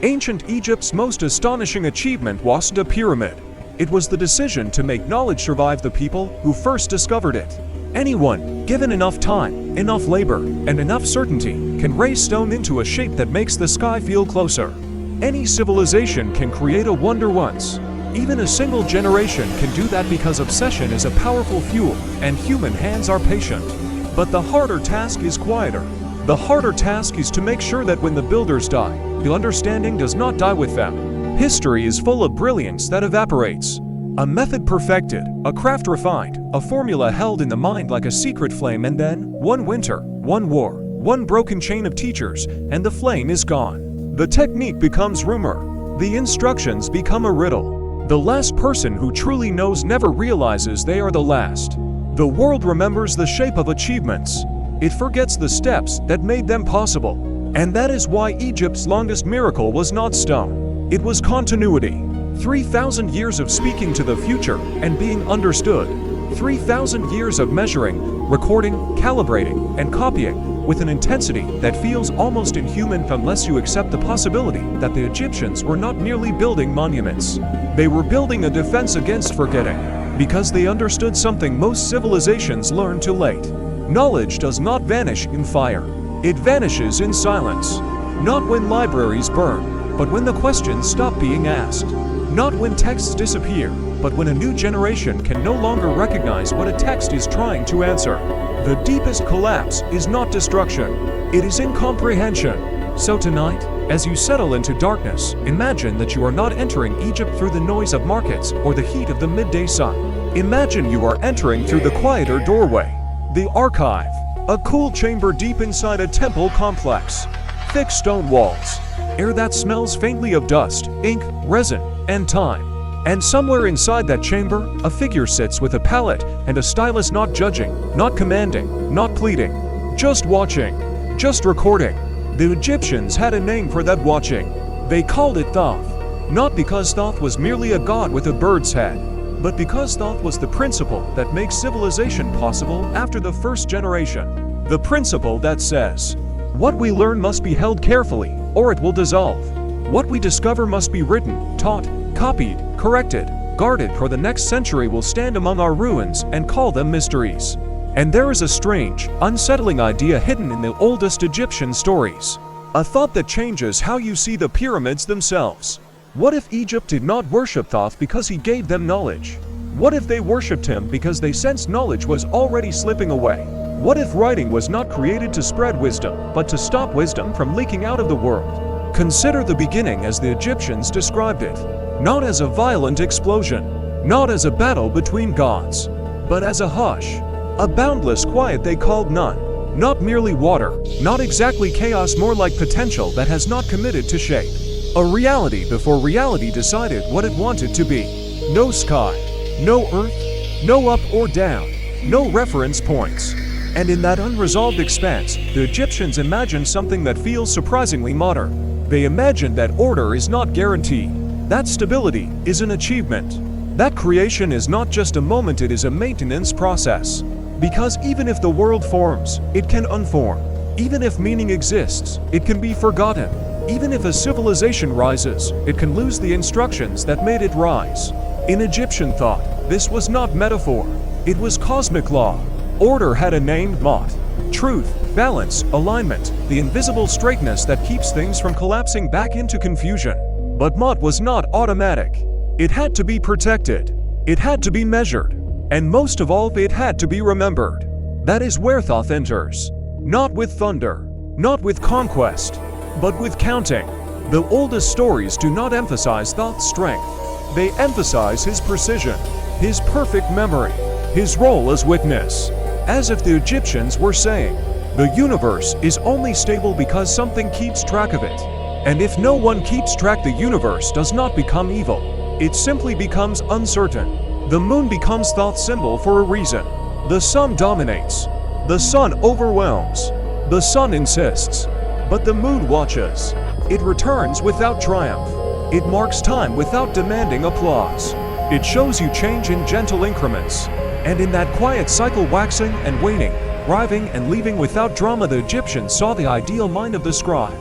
Ancient Egypt's most astonishing achievement wasn't a pyramid. It was the decision to make knowledge survive the people who first discovered it. Anyone, given enough time, enough labor, and enough certainty, can raise stone into a shape that makes the sky feel closer. Any civilization can create a wonder once. Even a single generation can do that because obsession is a powerful fuel, and human hands are patient. But the harder task is quieter. The harder task is to make sure that when the builders die, the understanding does not die with them. History is full of brilliance that evaporates. A method perfected, a craft refined, a formula held in the mind like a secret flame, and then, one winter, one war, one broken chain of teachers, and the flame is gone. The technique becomes rumor. The instructions become a riddle. The last person who truly knows never realizes they are the last. The world remembers the shape of achievements. It forgets the steps that made them possible. And that is why Egypt's longest miracle was not stone. It was continuity. 3,000 years of speaking to the future and being understood. 3,000 years of measuring, recording, calibrating, and copying with an intensity that feels almost inhuman unless you accept the possibility that the Egyptians were not merely building monuments. They were building a defense against forgetting, because they understood something most civilizations learn too late. Knowledge does not vanish in fire. It vanishes in silence. Not when libraries burn, but when the questions stop being asked. Not when texts disappear, but when a new generation can no longer recognize what a text is trying to answer. The deepest collapse is not destruction, it is incomprehension. So tonight, as you settle into darkness, imagine that you are not entering Egypt through the noise of markets or the heat of the midday sun. Imagine you are entering through the quieter doorway, the archive, a cool chamber deep inside a temple complex. Thick stone walls, air that smells faintly of dust, ink, resin, and time. And somewhere inside that chamber, a figure sits with a palette and a stylus, not judging, not commanding, not pleading, just watching, just recording. The Egyptians had a name for that watching. They called it Thoth. Not because Thoth was merely a god with a bird's head, but because Thoth was the principle that makes civilization possible after the first generation. The principle that says, what we learn must be held carefully, or it will dissolve. What we discover must be written, taught, copied, corrected, guarded, for the next century will stand among our ruins and call them mysteries. And there is a strange, unsettling idea hidden in the oldest Egyptian stories. A thought that changes how you see the pyramids themselves. What if Egypt did not worship Thoth because he gave them knowledge? What if they worshipped him because they sensed knowledge was already slipping away? What if writing was not created to spread wisdom, but to stop wisdom from leaking out of the world? Consider the beginning as the Egyptians described it. Not as a violent explosion, not as a battle between gods, but as a hush, a boundless quiet they called none. Not merely water, not exactly chaos, more like potential that has not committed to shape. A reality before reality decided what it wanted to be. No sky, no earth, no up or down, no reference points. And in that unresolved expanse, the Egyptians imagined something that feels surprisingly modern. They imagined that order is not guaranteed, that stability is an achievement, that creation is not just a moment, it is a maintenance process. Because even if the world forms, it can unform. Even if meaning exists, it can be forgotten. Even if a civilization rises, it can lose the instructions that made it rise. In Egyptian thought, this was not metaphor, it was cosmic law. Order had a name, Mot. Truth, balance, alignment, the invisible straightness that keeps things from collapsing back into confusion. But Mot was not automatic. It had to be protected. It had to be measured. And most of all, it had to be remembered. That is where Thoth enters. Not with thunder, not with conquest, but with counting. The oldest stories do not emphasize Thoth's strength. They emphasize his precision, his perfect memory, his role as witness. As if the Egyptians were saying, the universe is only stable because something keeps track of it. And if no one keeps track, the universe does not become evil. It simply becomes uncertain. The moon becomes Thoth's symbol for a reason. The sun dominates. The sun overwhelms. The sun insists. But the moon watches. It returns without triumph. It marks time without demanding applause. It shows you change in gentle increments. And in that quiet cycle, waxing and waning, arriving and leaving without drama, the Egyptians saw the ideal mind of the scribe.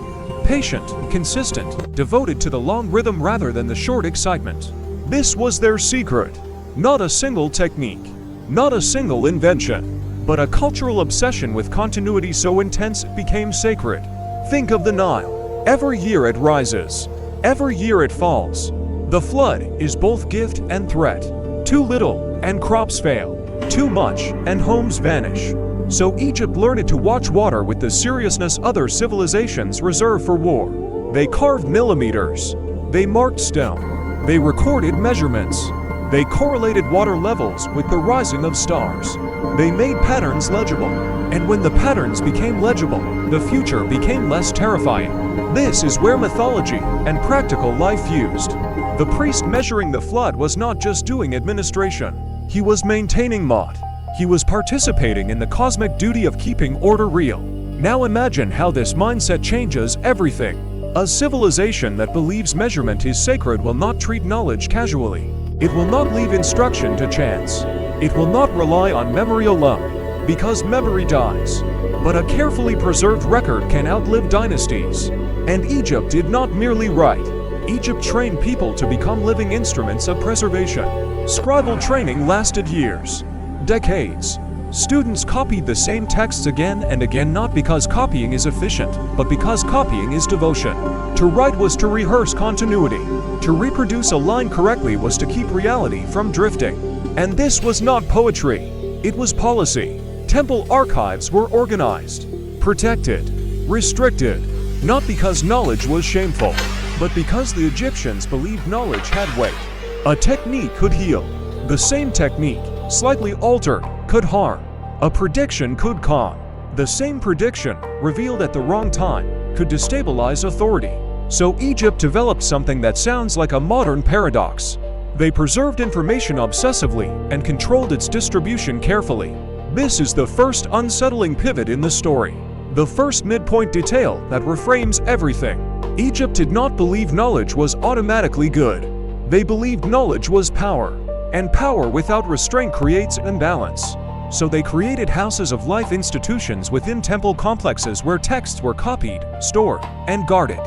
Patient, consistent, devoted to the long rhythm rather than the short excitement. This was their secret. Not a single technique, not a single invention, but a cultural obsession with continuity so intense it became sacred. Think of the Nile. Every year it rises. Every year it falls. The flood is both gift and threat. Too little, and crops fail. Too much, and homes vanish. So Egypt learned to watch water with the seriousness other civilizations reserve for war. They carved millimeters. They marked stone. They recorded measurements. They correlated water levels with the rising of stars. They made patterns legible. And when the patterns became legible, the future became less terrifying. This is where mythology and practical life fused. The priest measuring the flood was not just doing administration. He was maintaining Ma'at. He was participating in the cosmic duty of keeping order real. Now imagine how this mindset changes everything. A civilization that believes measurement is sacred will not treat knowledge casually. It will not leave instruction to chance. It will not rely on memory alone, because memory dies. But a carefully preserved record can outlive dynasties. And Egypt did not merely write. Egypt trained people to become living instruments of preservation. Scribal training lasted years, decades. Students copied the same texts again and again, not because copying is efficient, but because copying is devotion. To write was to rehearse continuity. To reproduce a line correctly was to keep reality from drifting. And this was not poetry. It was policy. Temple archives were organized, protected, restricted, not because knowledge was shameful, but because the Egyptians believed knowledge had weight. A technique could heal. The same technique, slightly altered, could harm. A prediction could calm. The same prediction, revealed at the wrong time, could destabilize authority. So Egypt developed something that sounds like a modern paradox. They preserved information obsessively and controlled its distribution carefully. This is the first unsettling pivot in the story. The first midpoint detail that reframes everything. Egypt did not believe knowledge was automatically good. They believed knowledge was power. And power without restraint creates an imbalance. So they created houses of life, institutions within temple complexes where texts were copied, stored, and guarded.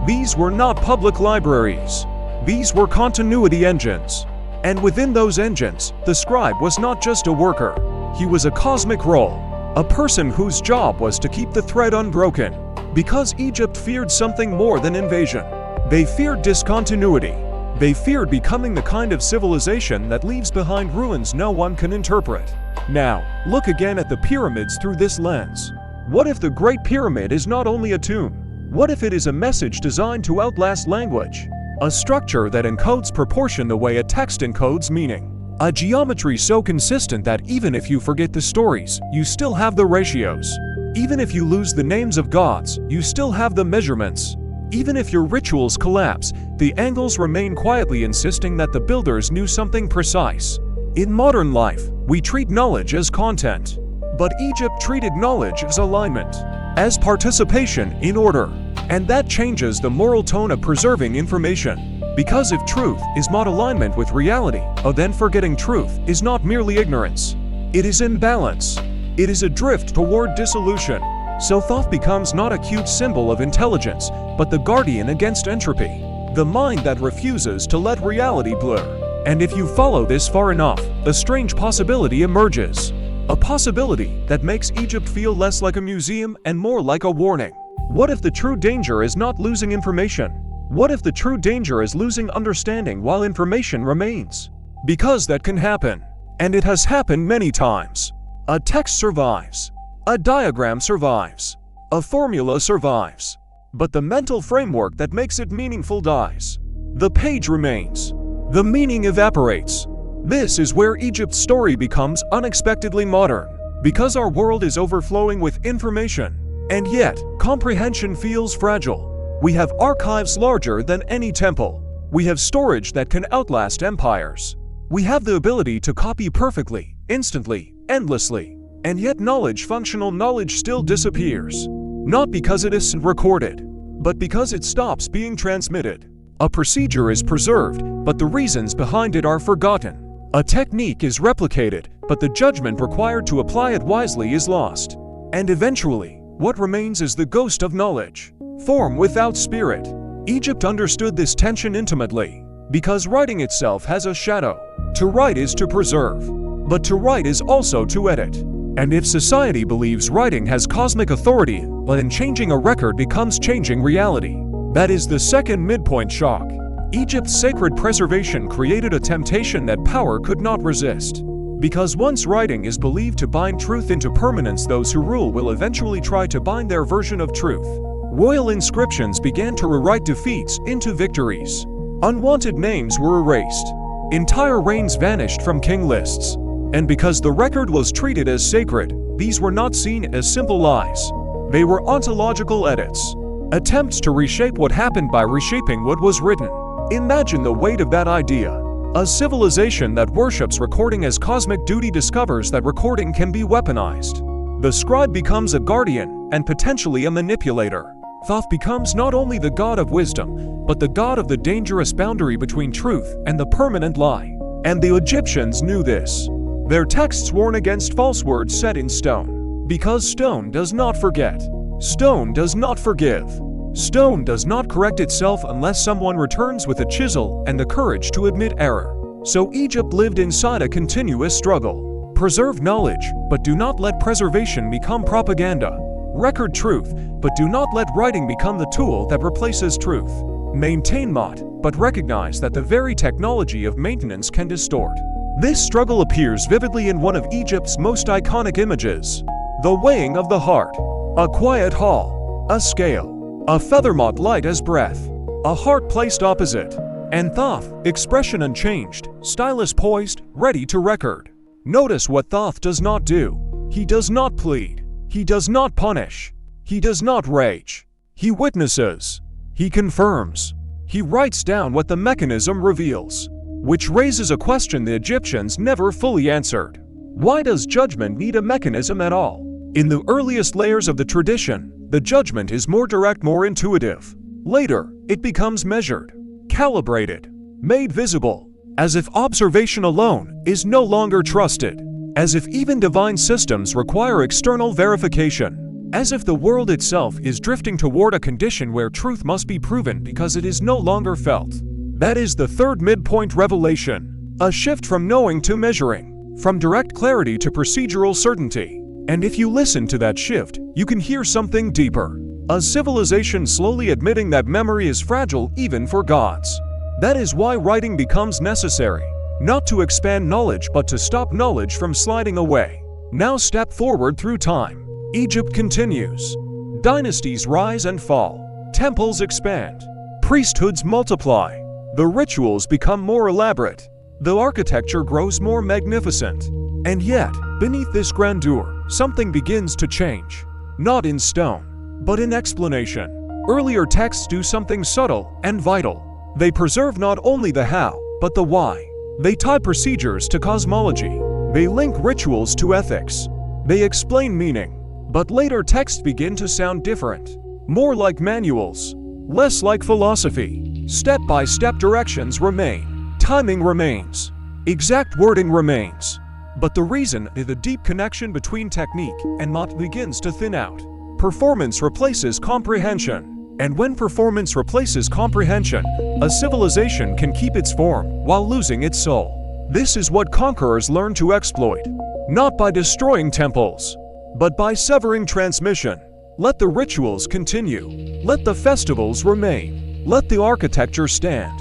These were not public libraries. These were continuity engines. And within those engines, the scribe was not just a worker. He was a cosmic role, a person whose job was to keep the thread unbroken. Because Egypt feared something more than invasion. They feared discontinuity. They feared becoming the kind of civilization that leaves behind ruins no one can interpret. Now, look again at the pyramids through this lens. What if the Great Pyramid is not only a tomb? What if it is a message designed to outlast language? A structure that encodes proportion the way a text encodes meaning. A geometry so consistent that even if you forget the stories, you still have the ratios. Even if you lose the names of gods, you still have the measurements. Even if your rituals collapse, the angles remain quietly insisting that the builders knew something precise. In modern life, we treat knowledge as content. But Egypt treated knowledge as alignment, as participation in order. And that changes the moral tone of preserving information. Because if truth is not alignment with reality, then forgetting truth is not merely ignorance. It is imbalance. It is a drift toward dissolution. So Thoth becomes not a cute symbol of intelligence, but the guardian against entropy. The mind that refuses to let reality blur. And if you follow this far enough, a strange possibility emerges. A possibility that makes Egypt feel less like a museum and more like a warning. What if the true danger is not losing information? What if the true danger is losing understanding while information remains? Because that can happen. And it has happened many times. A text survives. A diagram survives. A formula survives. But the mental framework that makes it meaningful dies. The page remains. The meaning evaporates. This is where Egypt's story becomes unexpectedly modern. Because our world is overflowing with information. And yet, comprehension feels fragile. We have archives larger than any temple. We have storage that can outlast empires. We have the ability to copy perfectly, instantly, endlessly. And yet functional knowledge still disappears. Not because it isn't recorded, but because it stops being transmitted. A procedure is preserved, but the reasons behind it are forgotten. A technique is replicated, but the judgment required to apply it wisely is lost. And eventually, What remains is the ghost of knowledge, form without spirit. Egypt understood this tension intimately, because writing itself has a shadow. To write is to preserve, but to write is also to edit. And if society believes writing has cosmic authority, then changing a record becomes changing reality. That is the second midpoint shock. Egypt's sacred preservation created a temptation that power could not resist. Because once writing is believed to bind truth into permanence, those who rule will eventually try to bind their version of truth. Royal inscriptions began to rewrite defeats into victories. Unwanted names were erased. Entire reigns vanished from king lists. And because the record was treated as sacred, these were not seen as simple lies. They were ontological edits. Attempts to reshape what happened by reshaping what was written. Imagine the weight of that idea. A civilization that worships recording as cosmic duty discovers that recording can be weaponized. The scribe becomes a guardian and potentially a manipulator. Thoth becomes not only the god of wisdom, but the god of the dangerous boundary between truth and the permanent lie. And the Egyptians knew this. Their texts warn against false words set in stone. Because stone does not forget. Stone does not forgive. Stone does not correct itself unless someone returns with a chisel and the courage to admit error. So Egypt lived inside a continuous struggle. Preserve knowledge, but do not let preservation become propaganda. Record truth, but do not let writing become the tool that replaces truth. Maintain mot, but recognize that the very technology of maintenance can distort. This struggle appears vividly in one of Egypt's most iconic images. The weighing of the heart. A quiet hall. A scale. A feather mot light as breath. A heart placed opposite. And Thoth, expression unchanged, stylus poised, ready to record. Notice what Thoth does not do. He does not plead. He does not punish. He does not rage. He witnesses. He confirms. He writes down what the mechanism reveals. Which raises a question the Egyptians never fully answered. Why does judgment need a mechanism at all? In the earliest layers of the tradition, the judgment is more direct, more intuitive. Later, it becomes measured, calibrated, made visible, as if observation alone is no longer trusted, as if even divine systems require external verification, as if the world itself is drifting toward a condition where truth must be proven because it is no longer felt. That is the third midpoint revelation, a shift from knowing to measuring, from direct clarity to procedural certainty. And if you listen to that shift, you can hear something deeper. A civilization slowly admitting that memory is fragile even for gods. That is why writing becomes necessary, not to expand knowledge but to stop knowledge from sliding away. Now step forward through time. Egypt continues. Dynasties rise and fall. Temples expand. Priesthoods multiply. The rituals become more elaborate. The architecture grows more magnificent. And yet, beneath this grandeur, something begins to change. Not in stone, but in explanation. Earlier texts do something subtle and vital. They preserve not only the how, but the why. They tie procedures to cosmology. They link rituals to ethics. They explain meaning. But later texts begin to sound different. More like manuals, less like philosophy. Step-by-step directions remain. Timing remains. Exact wording remains. But the reason is the deep connection between technique and mot begins to thin out. Performance replaces comprehension. And when performance replaces comprehension, a civilization can keep its form while losing its soul. This is what conquerors learn to exploit. Not by destroying temples, but by severing transmission. Let the rituals continue. Let the festivals remain. Let the architecture stand.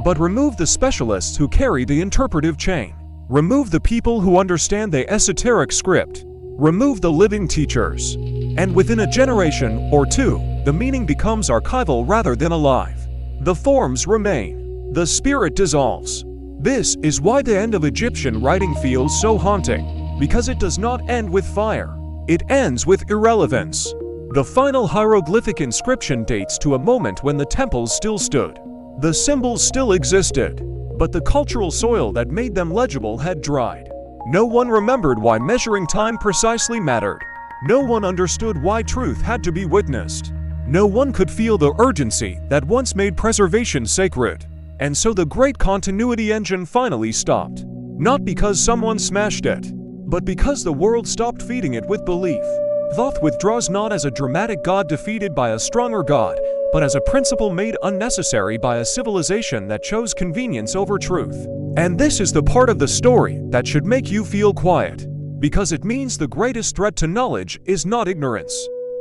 But remove the specialists who carry the interpretive chain. Remove the people who understand the esoteric script. Remove the living teachers. And within a generation or two, the meaning becomes archival rather than alive. The forms remain. The spirit dissolves. This is why the end of Egyptian writing feels so haunting, because it does not end with fire. It ends with irrelevance. The final hieroglyphic inscription dates to a moment when the temples still stood. The symbols still existed, but the cultural soil that made them legible had dried. No one remembered why measuring time precisely mattered. No one understood why truth had to be witnessed. No one could feel the urgency that once made preservation sacred. And so the great continuity engine finally stopped. Not because someone smashed it, but because the world stopped feeding it with belief. Thoth withdraws not as a dramatic god defeated by a stronger god, but as a principle made unnecessary by a civilization that chose convenience over truth. And this is the part of the story that should make you feel quiet, because it means the greatest threat to knowledge is not ignorance.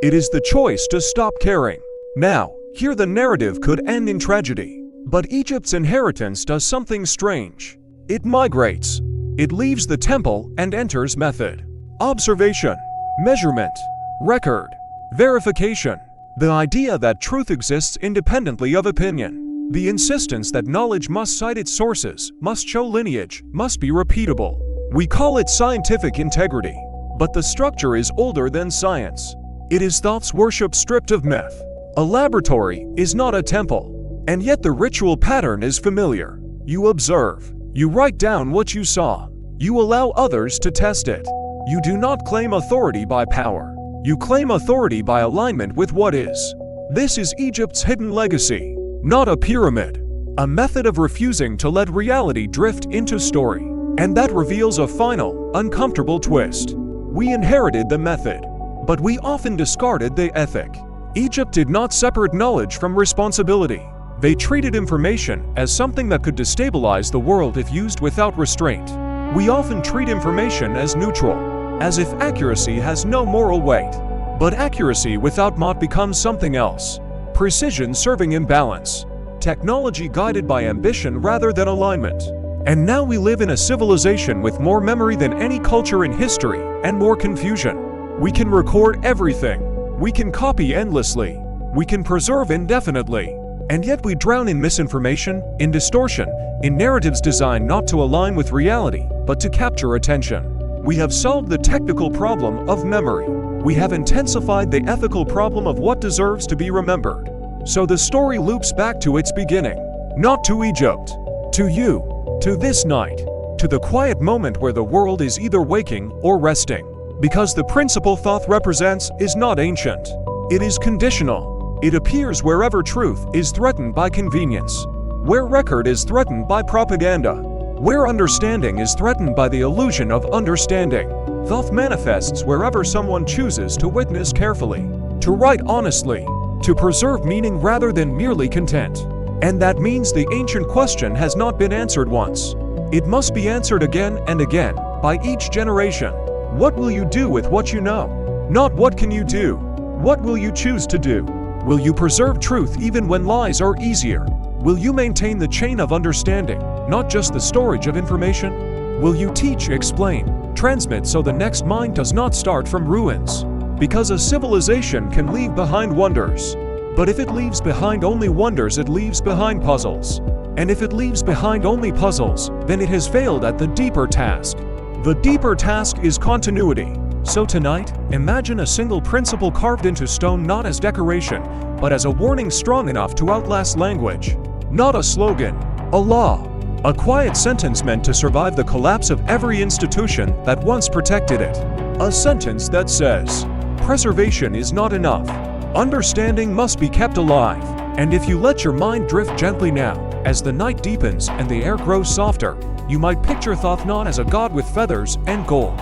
It is the choice to stop caring. Now, here the narrative could end in tragedy, but Egypt's inheritance does something strange. It migrates. It leaves the temple and enters method, observation, measurement, record, verification. The idea that truth exists independently of opinion. The insistence that knowledge must cite its sources, must show lineage, must be repeatable. We call it scientific integrity, but the structure is older than science. It is Thoth's worship stripped of myth. A laboratory is not a temple, and yet the ritual pattern is familiar. You observe. You write down what you saw. You allow others to test it. You do not claim authority by power. You claim authority by alignment with what is. This is Egypt's hidden legacy, not a pyramid. A method of refusing to let reality drift into story. And that reveals a final, uncomfortable twist. We inherited the method, but we often discarded the ethic. Egypt did not separate knowledge from responsibility. They treated information as something that could destabilize the world if used without restraint. We often treat information as neutral, as if accuracy has no moral weight. But accuracy without mot becomes something else. Precision serving imbalance. Technology guided by ambition rather than alignment. And now we live in a civilization with more memory than any culture in history, and more confusion. We can record everything. We can copy endlessly. We can preserve indefinitely. And yet we drown in misinformation, in distortion, in narratives designed not to align with reality, but to capture attention. We have solved the technical problem of memory. We have intensified the ethical problem of what deserves to be remembered. So the story loops back to its beginning. Not to Egypt. To you. To this night. To the quiet moment where the world is either waking or resting. Because the principle Thoth represents is not ancient. It is conditional. It appears wherever truth is threatened by convenience, where record is threatened by propaganda, where understanding is threatened by the illusion of understanding. Thoth manifests wherever someone chooses to witness carefully, to write honestly, to preserve meaning rather than merely content. And that means the ancient question has not been answered once. It must be answered again and again, by each generation. What will you do with what you know? Not what can you do? What will you choose to do? Will you preserve truth even when lies are easier? Will you maintain the chain of understanding, not just the storage of information? Will you teach, explain, transmit so the next mind does not start from ruins? Because a civilization can leave behind wonders. But if it leaves behind only wonders, it leaves behind puzzles. And if it leaves behind only puzzles, then it has failed at the deeper task. The deeper task is continuity. So tonight, imagine a single principle carved into stone not as decoration, but as a warning strong enough to outlast language. Not a slogan, a law. A quiet sentence meant to survive the collapse of every institution that once protected it. A sentence that says, preservation is not enough. Understanding must be kept alive. And if you let your mind drift gently now, as the night deepens and the air grows softer, you might picture Thoth not as a god with feathers and gold,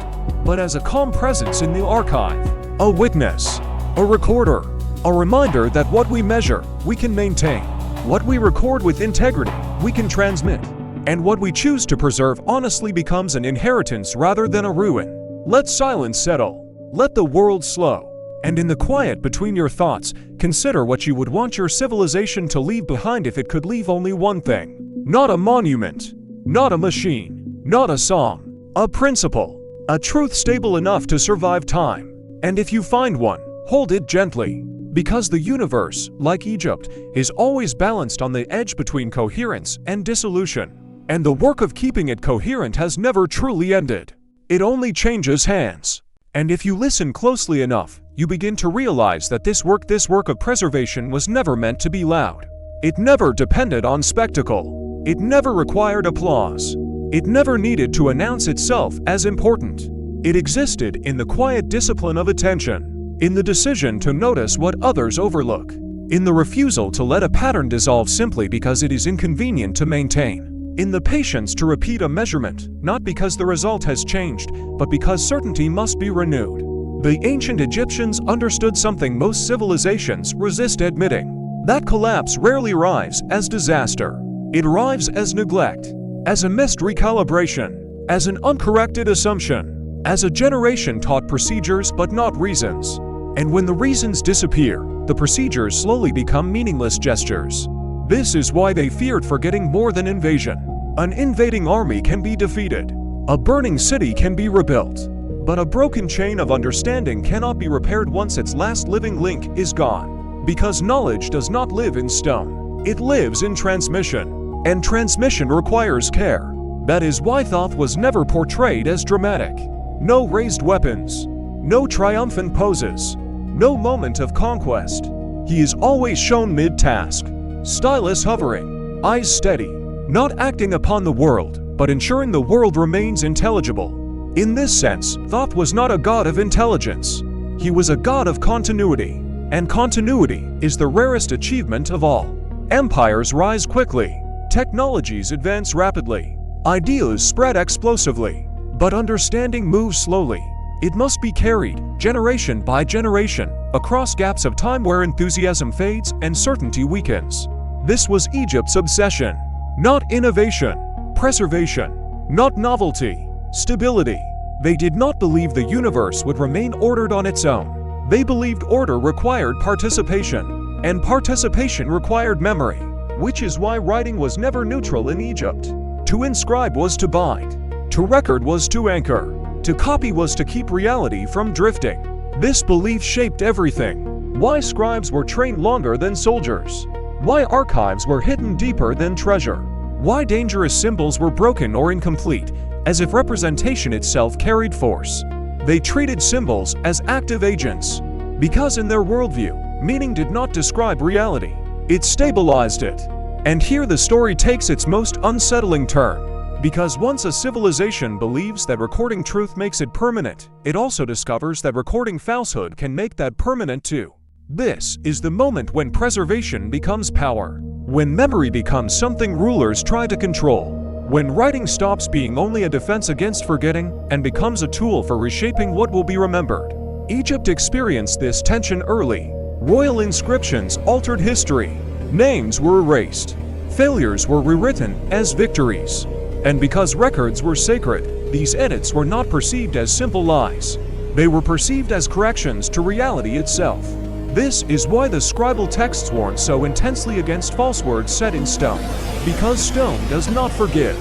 but as a calm presence in the archive, a witness, a recorder, a reminder that what we measure, we can maintain. What we record with integrity, we can transmit. And what we choose to preserve honestly becomes an inheritance rather than a ruin. Let silence settle. Let the world slow. And in the quiet between your thoughts, consider what you would want your civilization to leave behind if it could leave only one thing. Not a monument, not a machine, not a song, a principle. A truth stable enough to survive time. And if you find one, hold it gently. Because the universe, like Egypt, is always balanced on the edge between coherence and dissolution. And the work of keeping it coherent has never truly ended. It only changes hands. And if you listen closely enough, you begin to realize that this work of preservation was never meant to be loud. It never depended on spectacle. It never required applause. It never needed to announce itself as important. It existed in the quiet discipline of attention, in the decision to notice what others overlook, in the refusal to let a pattern dissolve simply because it is inconvenient to maintain, in the patience to repeat a measurement, not because the result has changed, but because certainty must be renewed. The ancient Egyptians understood something most civilizations resist admitting. That collapse rarely arrives as disaster. It arrives as neglect, as a missed recalibration, as an uncorrected assumption, as a generation taught procedures but not reasons. And when the reasons disappear, the procedures slowly become meaningless gestures. This is why they feared forgetting more than invasion. An invading army can be defeated. A burning city can be rebuilt. But a broken chain of understanding cannot be repaired once its last living link is gone. Because knowledge does not live in stone. It lives in transmission. And transmission requires care. That is why Thoth was never portrayed as dramatic. No raised weapons. No triumphant poses. No moment of conquest. He is always shown mid-task. Stylus hovering. Eyes steady. Not acting upon the world, but ensuring the world remains intelligible. In this sense, Thoth was not a god of intelligence. He was a god of continuity. And continuity is the rarest achievement of all. Empires rise quickly. Technologies advance rapidly. Ideas spread explosively. But understanding moves slowly. It must be carried, generation by generation, across gaps of time where enthusiasm fades and certainty weakens. This was Egypt's obsession. Not innovation, preservation, not novelty, stability. They did not believe the universe would remain ordered on its own. They believed order required participation, and participation required memory, which is why writing was never neutral in Egypt. To inscribe was to bind, to record was to anchor, to copy was to keep reality from drifting. This belief shaped everything. Why scribes were trained longer than soldiers. Why archives were hidden deeper than treasure. Why dangerous symbols were broken or incomplete, as if representation itself carried force. They treated symbols as active agents, because in their worldview, meaning did not describe reality. It stabilized it. And here the story takes its most unsettling turn. Because once a civilization believes that recording truth makes it permanent, it also discovers that recording falsehood can make that permanent too. This is the moment when preservation becomes power. When memory becomes something rulers try to control. When writing stops being only a defense against forgetting and becomes a tool for reshaping what will be remembered. Egypt experienced this tension early. Royal inscriptions altered history. Names were erased. Failures were rewritten as victories. And because records were sacred, these edits were not perceived as simple lies. They were perceived as corrections to reality itself. This is why the scribal texts warn so intensely against false words set in stone. Because stone does not forgive.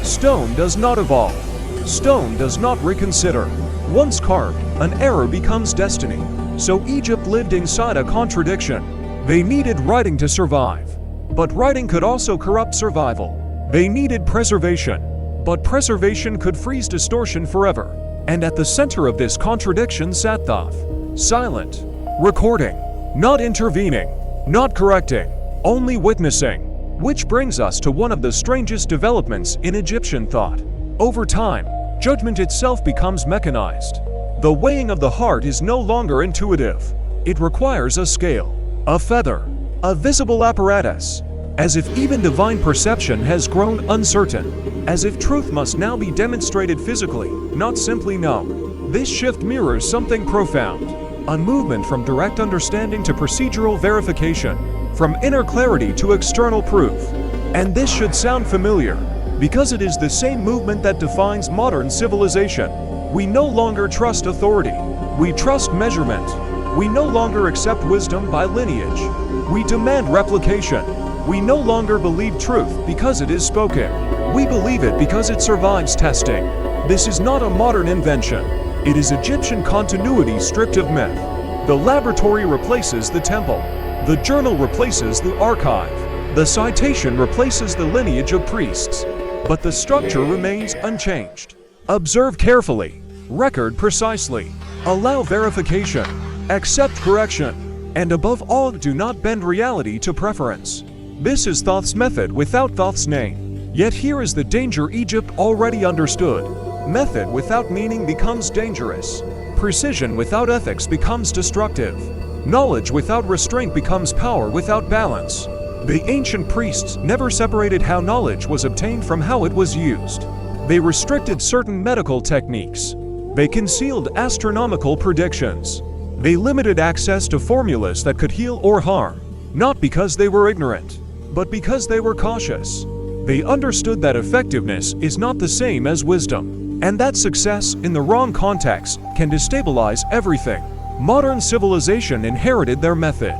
Stone does not evolve. Stone does not reconsider. Once carved, an error becomes destiny. So Egypt lived inside a contradiction. They needed writing to survive. But writing could also corrupt survival. They needed preservation. But preservation could freeze distortion forever. And at the center of this contradiction sat Thoth. Silent. Recording. Not intervening. Not correcting. Only witnessing. Which brings us to one of the strangest developments in Egyptian thought. Over time, judgment itself becomes mechanized. The weighing of the heart is no longer intuitive. It requires a scale, a feather, a visible apparatus. As if even divine perception has grown uncertain. As if truth must now be demonstrated physically, not simply known. This shift mirrors something profound. A movement from direct understanding to procedural verification, from inner clarity to external proof. And this should sound familiar, because it is the same movement that defines modern civilization. We no longer trust authority. We trust measurement. We no longer accept wisdom by lineage. We demand replication. We no longer believe truth because it is spoken. We believe it because it survives testing. This is not a modern invention. It is Egyptian continuity stripped of myth. The laboratory replaces the temple. The journal replaces the archive. The citation replaces the lineage of priests. But the structure remains unchanged. Observe carefully. Record precisely. Allow verification. Accept correction. And above all, do not bend reality to preference. This is Thoth's method without Thoth's name. Yet here is the danger Egypt already understood. Method without meaning becomes dangerous. Precision without ethics becomes destructive. Knowledge without restraint becomes power without balance. The ancient priests never separated how knowledge was obtained from how it was used. They restricted certain medical techniques. They concealed astronomical predictions. They limited access to formulas that could heal or harm, not because they were ignorant, but because they were cautious. They understood that effectiveness is not the same as wisdom, and that success in the wrong context can destabilize everything. Modern civilization inherited their method,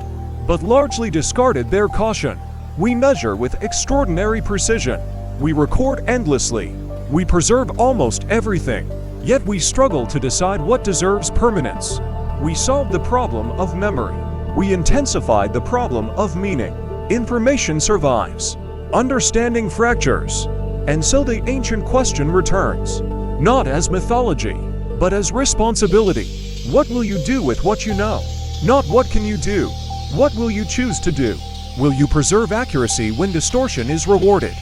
but largely discarded their caution. We measure with extraordinary precision. We record endlessly. We preserve almost everything, yet we struggle to decide what deserves permanence. We solved the problem of memory. We intensified the problem of meaning. Information survives. Understanding fractures. And so the ancient question returns, not as mythology, but as responsibility. What will you do with what you know? Not what can you do? What will you choose to do? Will you preserve accuracy when distortion is rewarded?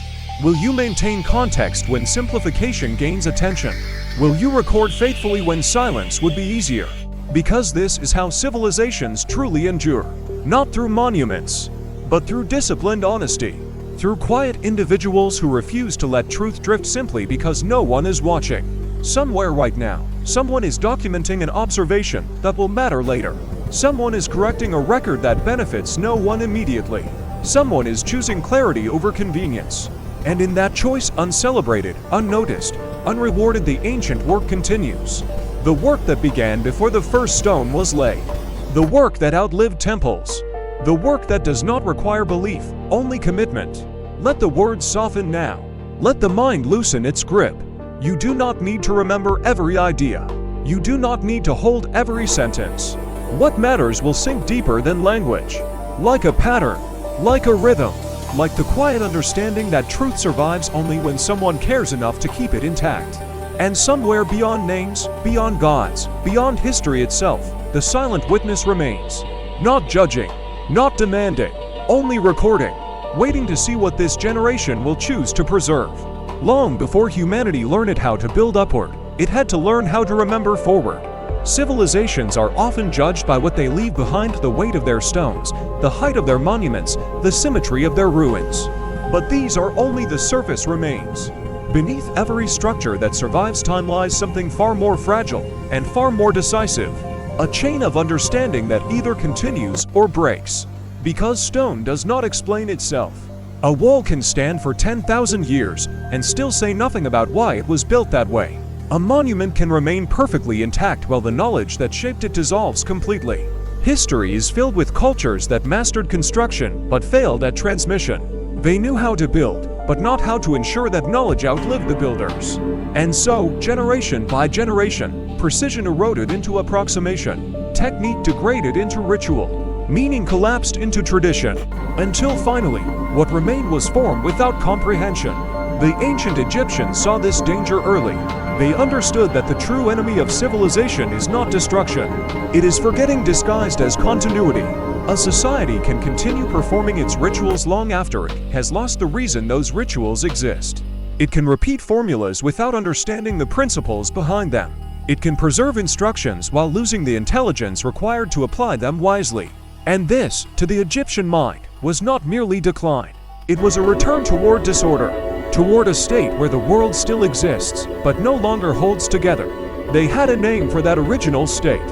Will you maintain context when simplification gains attention? Will you record faithfully when silence would be easier? Because this is how civilizations truly endure, not through monuments, but through disciplined honesty, through quiet individuals who refuse to let truth drift simply because no one is watching. Somewhere right now, someone is documenting an observation that will matter later. Someone is correcting a record that benefits no one immediately. Someone is choosing clarity over convenience. And in that choice, uncelebrated, unnoticed, unrewarded, the ancient work continues. The work that began before the first stone was laid. The work that outlived temples. The work that does not require belief, only commitment. Let the words soften now. Let the mind loosen its grip. You do not need to remember every idea. You do not need to hold every sentence. What matters will sink deeper than language. Like a pattern, like a rhythm, like the quiet understanding that truth survives only when someone cares enough to keep it intact. And somewhere beyond names, beyond gods, beyond history itself, the silent witness remains. Not judging, not demanding, only recording, waiting to see what this generation will choose to preserve. Long before humanity learned how to build upward, it had to learn how to remember forward. Civilizations are often judged by what they leave behind, the weight of their stones, the height of their monuments, the symmetry of their ruins. But these are only the surface remains. Beneath every structure that survives time lies something far more fragile and far more decisive. A chain of understanding that either continues or breaks. Because stone does not explain itself. A wall can stand for 10,000 years and still say nothing about why it was built that way. A monument can remain perfectly intact while the knowledge that shaped it dissolves completely. History is filled with cultures that mastered construction but failed at transmission. They knew how to build, but not how to ensure that knowledge outlived the builders. And so, generation by generation, precision eroded into approximation, technique degraded into ritual, meaning collapsed into tradition, until finally, what remained was form without comprehension. The ancient Egyptians saw this danger early. They understood that the true enemy of civilization is not destruction. It is forgetting disguised as continuity. A society can continue performing its rituals long after it has lost the reason those rituals exist. It can repeat formulas without understanding the principles behind them. It can preserve instructions while losing the intelligence required to apply them wisely. And this, to the Egyptian mind, was not merely decline. It was a return toward disorder, toward a state where the world still exists, but no longer holds together. They had a name for that original state.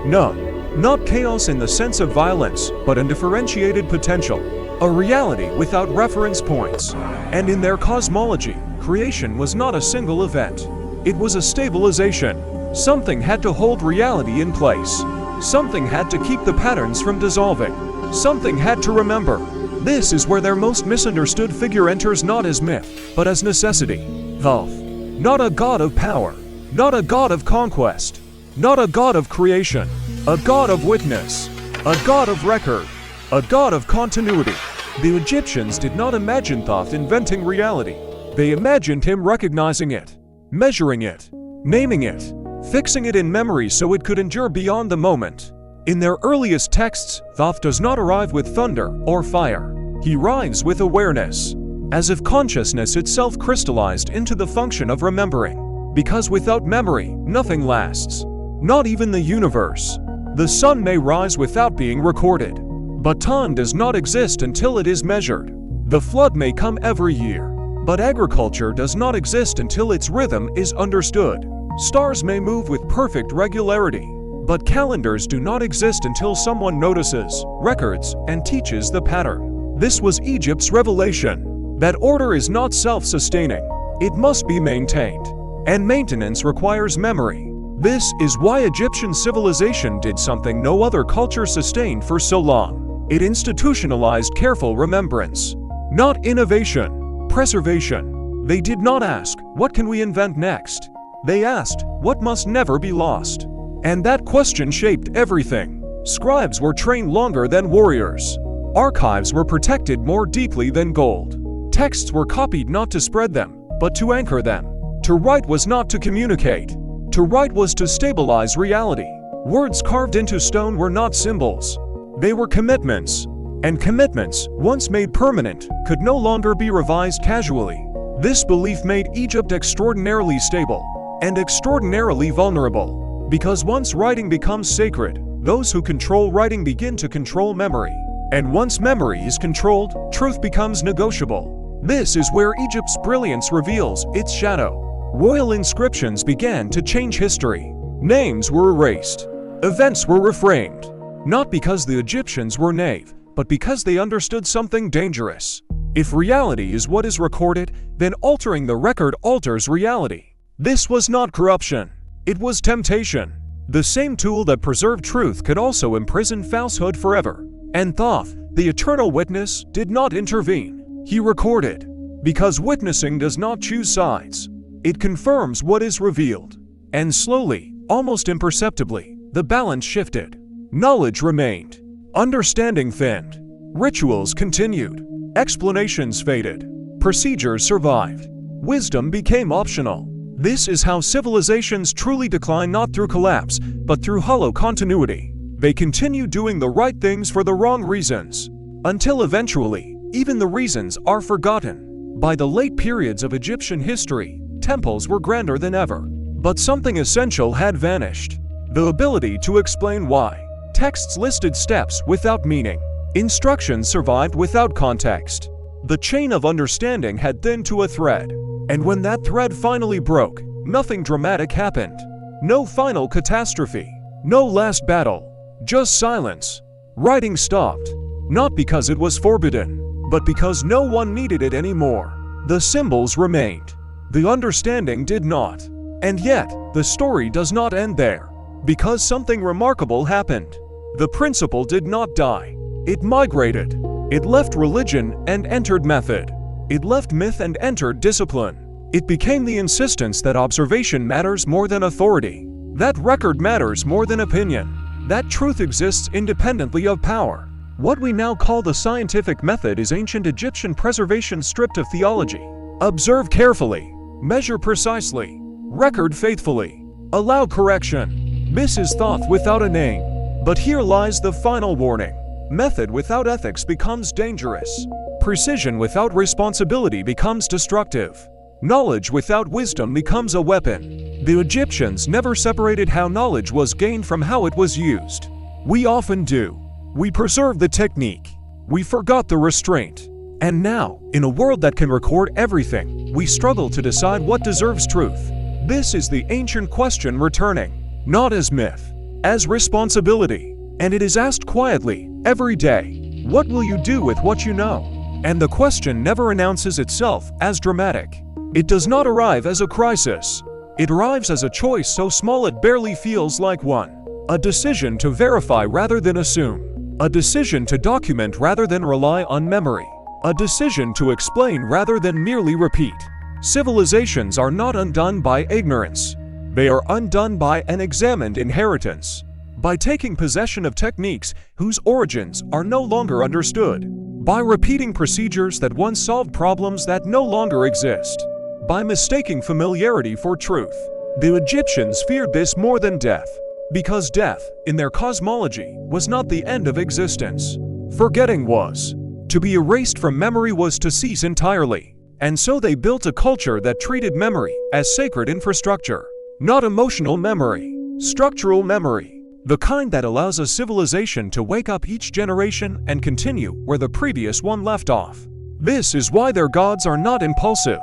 No, not chaos in the sense of violence, but undifferentiated potential. A reality without reference points. And in their cosmology, creation was not a single event. It was a stabilization. Something had to hold reality in place. Something had to keep the patterns from dissolving. Something had to remember. This is where their most misunderstood figure enters, not as myth, but as necessity. Thoth. Not a god of power, not a god of conquest, not a god of creation, a god of witness, a god of record, a god of continuity. The Egyptians did not imagine Thoth inventing reality. They imagined him recognizing it, measuring it, naming it, fixing it in memory so it could endure beyond the moment. In their earliest texts, Thoth does not arrive with thunder or fire. He arrives with awareness, as if consciousness itself crystallized into the function of remembering. Because without memory, nothing lasts. Not even the universe. The sun may rise without being recorded. But time does not exist until it is measured. The flood may come every year. But agriculture does not exist until its rhythm is understood. Stars may move with perfect regularity, but calendars do not exist until someone notices, records, and teaches the pattern. This was Egypt's revelation, that order is not self-sustaining. It must be maintained, and maintenance requires memory. This is why Egyptian civilization did something no other culture sustained for so long. It institutionalized careful remembrance, not innovation, preservation. They did not ask, what can we invent next? They asked, what must never be lost? And that question shaped everything. Scribes were trained longer than warriors. Archives were protected more deeply than gold. Texts were copied not to spread them, but to anchor them. To write was not to communicate. To write was to stabilize reality. Words carved into stone were not symbols. They were commitments. And commitments, once made permanent, could no longer be revised casually. This belief made Egypt extraordinarily stable and extraordinarily vulnerable. Because once writing becomes sacred, those who control writing begin to control memory. And once memory is controlled, truth becomes negotiable. This is where Egypt's brilliance reveals its shadow. Royal inscriptions began to change history. Names were erased. Events were reframed. Not because the Egyptians were naive, but because they understood something dangerous. If reality is what is recorded, then altering the record alters reality. This was not corruption. It was temptation. The same tool that preserved truth could also imprison falsehood forever. And Thoth, the eternal witness, did not intervene. He recorded. Because witnessing does not choose sides. It confirms what is revealed. And slowly, almost imperceptibly, the balance shifted. Knowledge remained. Understanding thinned. Rituals continued. Explanations faded. Procedures survived. Wisdom became optional. This is how civilizations truly decline, not through collapse, but through hollow continuity. They continue doing the right things for the wrong reasons, until eventually, even the reasons are forgotten. By the late periods of Egyptian history, temples were grander than ever. But something essential had vanished. The ability to explain why. Texts listed steps without meaning. Instructions survived without context. The chain of understanding had thinned to a thread. And when that thread finally broke, nothing dramatic happened. No final catastrophe. No last battle. Just silence. Writing stopped. Not because it was forbidden, but because no one needed it anymore. The symbols remained. The understanding did not. And yet, the story does not end there. Because something remarkable happened. The principle did not die. It migrated. It left religion and entered method. It left myth and entered discipline. It became the insistence that observation matters more than authority. That record matters more than opinion. That truth exists independently of power. What we now call the scientific method is ancient Egyptian preservation stripped of theology. Observe carefully. Measure precisely. Record faithfully. Allow correction. This is Thoth without a name. But here lies the final warning. Method without ethics becomes dangerous. Precision without responsibility becomes destructive. Knowledge without wisdom becomes a weapon. The Egyptians never separated how knowledge was gained from how it was used. We often do. We preserve the technique. We forgot the restraint. And now, in a world that can record everything, we struggle to decide what deserves truth. This is the ancient question returning, not as myth, as responsibility. And it is asked quietly, every day, what will you do with what you know? And the question never announces itself as dramatic. It does not arrive as a crisis. It arrives as a choice so small it barely feels like one. A decision to verify rather than assume. A decision to document rather than rely on memory. A decision to explain rather than merely repeat. Civilizations are not undone by ignorance. They are undone by an examined inheritance. By taking possession of techniques whose origins are no longer understood. By repeating procedures that once solved problems that no longer exist. By mistaking familiarity for truth. The Egyptians feared this more than death. Because death, in their cosmology, was not the end of existence. Forgetting was. To be erased from memory was to cease entirely. And so they built a culture that treated memory as sacred infrastructure. Not emotional memory. Structural memory. The kind that allows a civilization to wake up each generation and continue where the previous one left off. This is why their gods are not impulsive.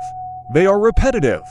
They are repetitive.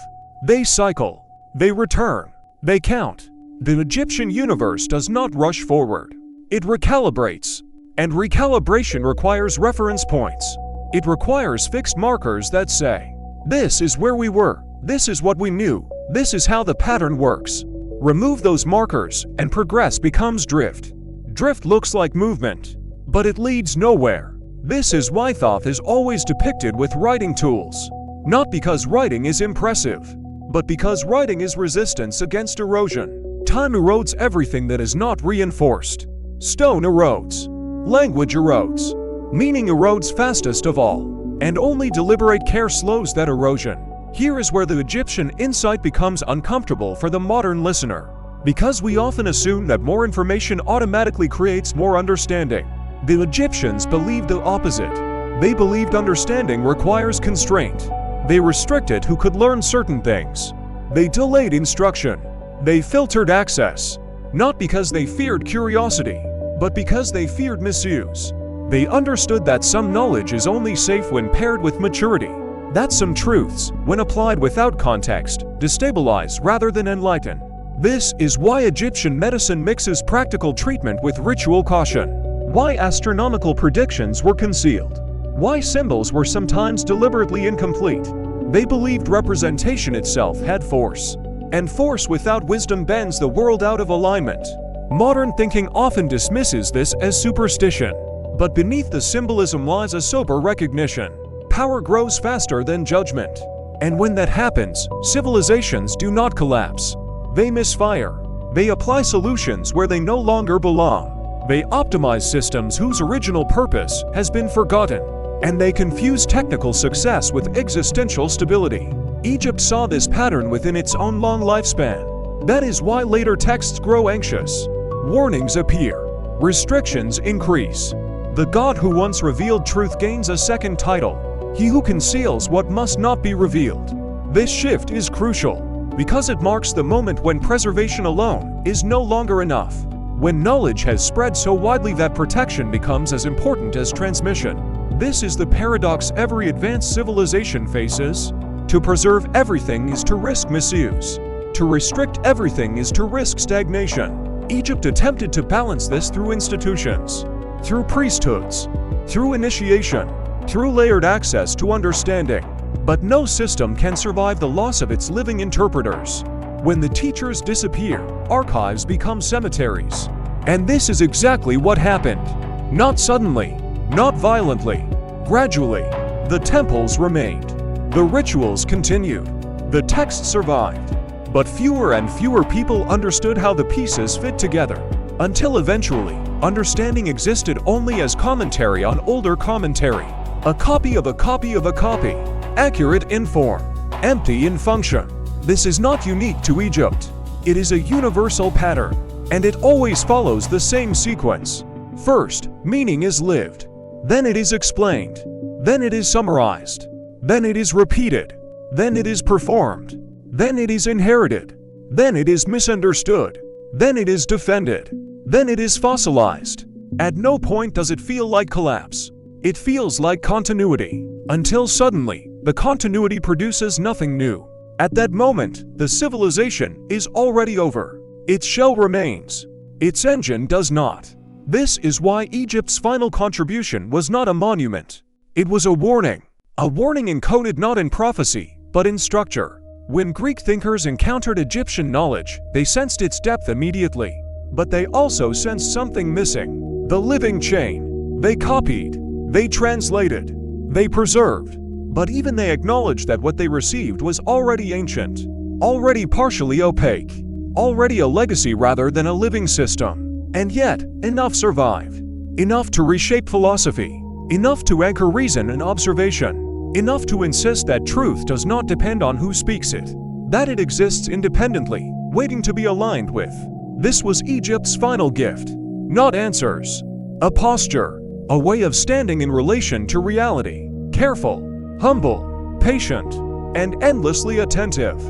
They cycle. They return. They count. The Egyptian universe does not rush forward. It recalibrates. And recalibration requires reference points. It requires fixed markers that say, this is where we were, this is what we knew, this is how the pattern works. Remove those markers, and progress becomes drift. Drift looks like movement, but it leads nowhere. This is why Thoth is always depicted with writing tools. Not because writing is impressive, but because writing is resistance against erosion. Time erodes everything that is not reinforced. Stone erodes. Language erodes. Meaning erodes fastest of all. And only deliberate care slows that erosion. Here is where the Egyptian insight becomes uncomfortable for the modern listener. Because we often assume that more information automatically creates more understanding. The Egyptians believed the opposite. They believed understanding requires constraint. They restricted who could learn certain things. They delayed instruction. They filtered access. Not because they feared curiosity, but because they feared misuse. They understood that some knowledge is only safe when paired with maturity. That some truths, when applied without context, destabilize rather than enlighten. This is why Egyptian medicine mixes practical treatment with ritual caution. Why astronomical predictions were concealed. Why symbols were sometimes deliberately incomplete. They believed representation itself had force. And force without wisdom bends the world out of alignment. Modern thinking often dismisses this as superstition. But beneath the symbolism lies a sober recognition. Power grows faster than judgment. And when that happens, civilizations do not collapse. They misfire. They apply solutions where they no longer belong. They optimize systems whose original purpose has been forgotten. And they confuse technical success with existential stability. Egypt saw this pattern within its own long lifespan. That is why later texts grow anxious. Warnings appear. Restrictions increase. The God who once revealed truth gains a second title. He who conceals what must not be revealed. This shift is crucial, because it marks the moment when preservation alone is no longer enough. When knowledge has spread so widely that protection becomes as important as transmission. This is the paradox every advanced civilization faces. To preserve everything is to risk misuse. To restrict everything is to risk stagnation. Egypt attempted to balance this through institutions, through priesthoods, through initiation, through layered access to understanding. But no system can survive the loss of its living interpreters. When the teachers disappear, archives become cemeteries. And this is exactly what happened. Not suddenly, not violently, gradually. The temples remained. The rituals continued. The texts survived. But fewer and fewer people understood how the pieces fit together. Until eventually, understanding existed only as commentary on older commentary. A copy of a copy of a copy. Accurate in form, empty in function. This is not unique to Egypt. It is a universal pattern, and it always follows the same sequence. First, meaning is lived. Then it is explained. Then it is summarized. Then it is repeated. Then it is performed. Then it is inherited. Then it is misunderstood. Then it is defended. Then it is fossilized. At no point does it feel like collapse. It feels like continuity, until suddenly, the continuity produces nothing new. At that moment, the civilization is already over. Its shell remains. Its engine does not. This is why Egypt's final contribution was not a monument. It was a warning. A warning encoded not in prophecy, but in structure. When Greek thinkers encountered Egyptian knowledge, they sensed its depth immediately. But they also sensed something missing. The living chain. They copied. They translated. They preserved. But even they acknowledged that what they received was already ancient. Already partially opaque. Already a legacy rather than a living system. And yet, enough survived. Enough to reshape philosophy. Enough to anchor reason and observation. Enough to insist that truth does not depend on who speaks it. That it exists independently, waiting to be aligned with. This was Egypt's final gift. Not answers. A posture. A way of standing in relation to reality. Careful, humble, patient, and endlessly attentive.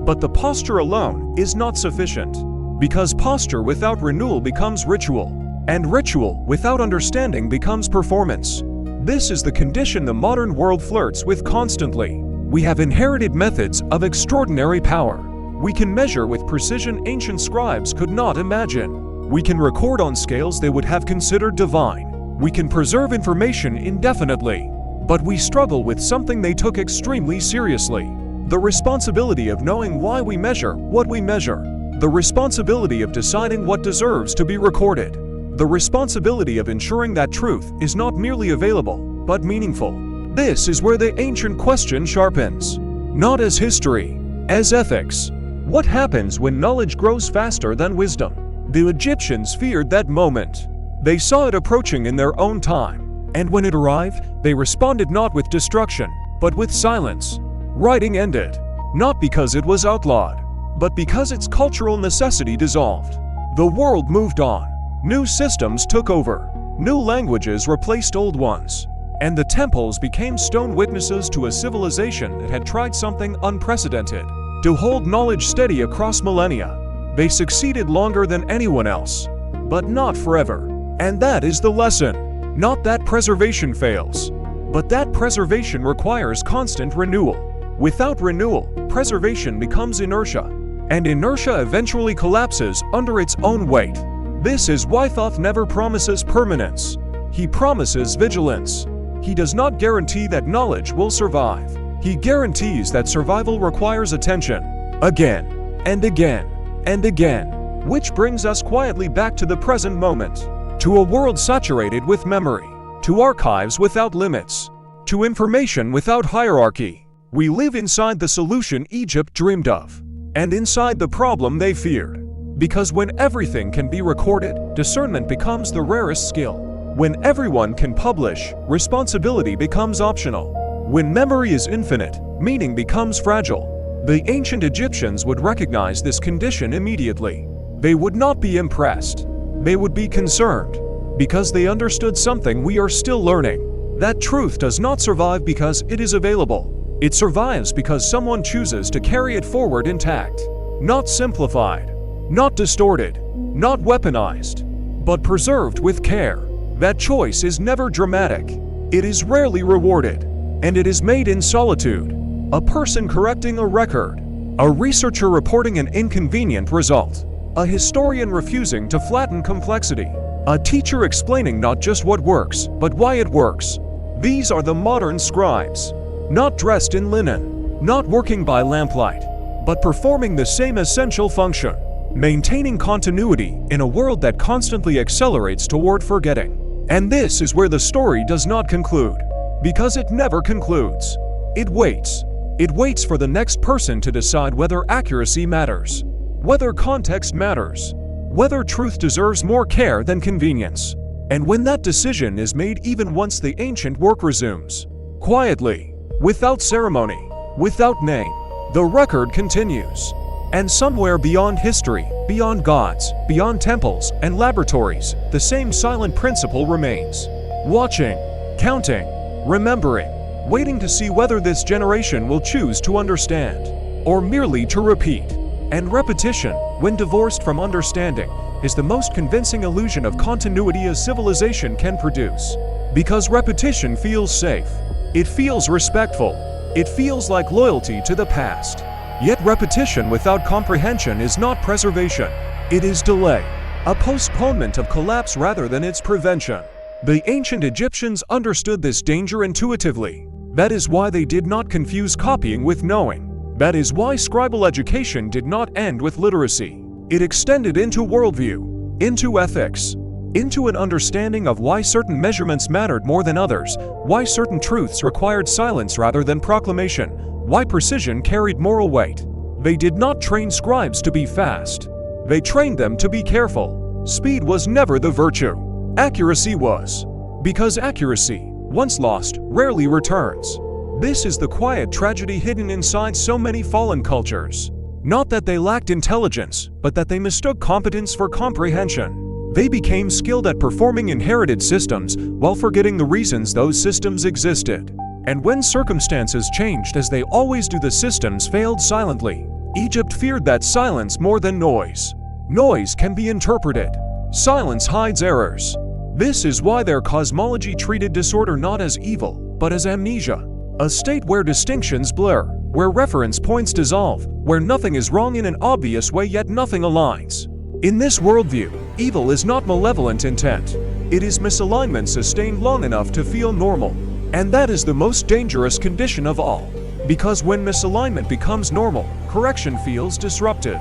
But the posture alone is not sufficient. Because posture without renewal becomes ritual. And ritual without understanding becomes performance. This is the condition the modern world flirts with constantly. We have inherited methods of extraordinary power. We can measure with precision ancient scribes could not imagine. We can record on scales they would have considered divine. We can preserve information indefinitely. But we struggle with something they took extremely seriously: the responsibility of knowing why we measure what we measure, the responsibility of deciding what deserves to be recorded, the responsibility of ensuring that truth is not merely available, but meaningful. This is where the ancient question sharpens. Not as history, as ethics. What happens when knowledge grows faster than wisdom? The Egyptians feared that moment. They saw it approaching in their own time. And when it arrived, they responded not with destruction, but with silence. Writing ended, not because it was outlawed, but because its cultural necessity dissolved. The world moved on. New systems took over. New languages replaced old ones. And the temples became stone witnesses to a civilization that had tried something unprecedented: to hold knowledge steady across millennia. They succeeded longer than anyone else, but not forever. And that is the lesson. Not that preservation fails, but that preservation requires constant renewal. Without renewal, preservation becomes inertia, and inertia eventually collapses under its own weight. This is why Thoth never promises permanence. He promises vigilance. He does not guarantee that knowledge will survive. He guarantees that survival requires attention, again, and again, and again. Which brings us quietly back to the present moment. To a world saturated with memory, to archives without limits, to information without hierarchy. We live inside the solution Egypt dreamed of, and inside the problem they feared. Because when everything can be recorded, discernment becomes the rarest skill. When everyone can publish, responsibility becomes optional. When memory is infinite, meaning becomes fragile. The ancient Egyptians would recognize this condition immediately. They would not be impressed. They would be concerned, because they understood something we are still learning. That truth does not survive because it is available. It survives because someone chooses to carry it forward intact. Not simplified, not distorted, not weaponized, but preserved with care. That choice is never dramatic. It is rarely rewarded, and it is made in solitude. A person correcting a record, a researcher reporting an inconvenient result, a historian refusing to flatten complexity, a teacher explaining not just what works, but why it works. These are the modern scribes, not dressed in linen, not working by lamplight, but performing the same essential function, maintaining continuity in a world that constantly accelerates toward forgetting. And this is where the story does not conclude, because it never concludes. It waits. It waits for the next person to decide whether accuracy matters, whether context matters, whether truth deserves more care than convenience. And when that decision is made, even once the ancient work resumes, quietly, without ceremony, without name, the record continues. And somewhere beyond history, beyond gods, beyond temples and laboratories, the same silent principle remains. Watching, counting, remembering, waiting to see whether this generation will choose to understand, or merely to repeat. And repetition, when divorced from understanding, is the most convincing illusion of continuity a civilization can produce. Because repetition feels safe. It feels respectful. It feels like loyalty to the past. Yet repetition without comprehension is not preservation. It is delay, a postponement of collapse rather than its prevention. The ancient Egyptians understood this danger intuitively. That is why they did not confuse copying with knowing. That is why scribal education did not end with literacy. It extended into worldview, into ethics, into an understanding of why certain measurements mattered more than others, why certain truths required silence rather than proclamation, why precision carried moral weight. They did not train scribes to be fast. They trained them to be careful. Speed was never the virtue. Accuracy was. Because accuracy, once lost, rarely returns. This is the quiet tragedy hidden inside so many fallen cultures. Not that they lacked intelligence, but that they mistook competence for comprehension. They became skilled at performing inherited systems while forgetting the reasons those systems existed. And when circumstances changed, as they always do, the systems failed silently. Egypt feared that silence more than noise. Noise can be interpreted. Silence hides errors. This is why their cosmology treated disorder not as evil, but as amnesia. A state where distinctions blur, where reference points dissolve, where nothing is wrong in an obvious way yet nothing aligns. In this worldview, evil is not malevolent intent. It is misalignment sustained long enough to feel normal. And that is the most dangerous condition of all. Because when misalignment becomes normal, correction feels disruptive.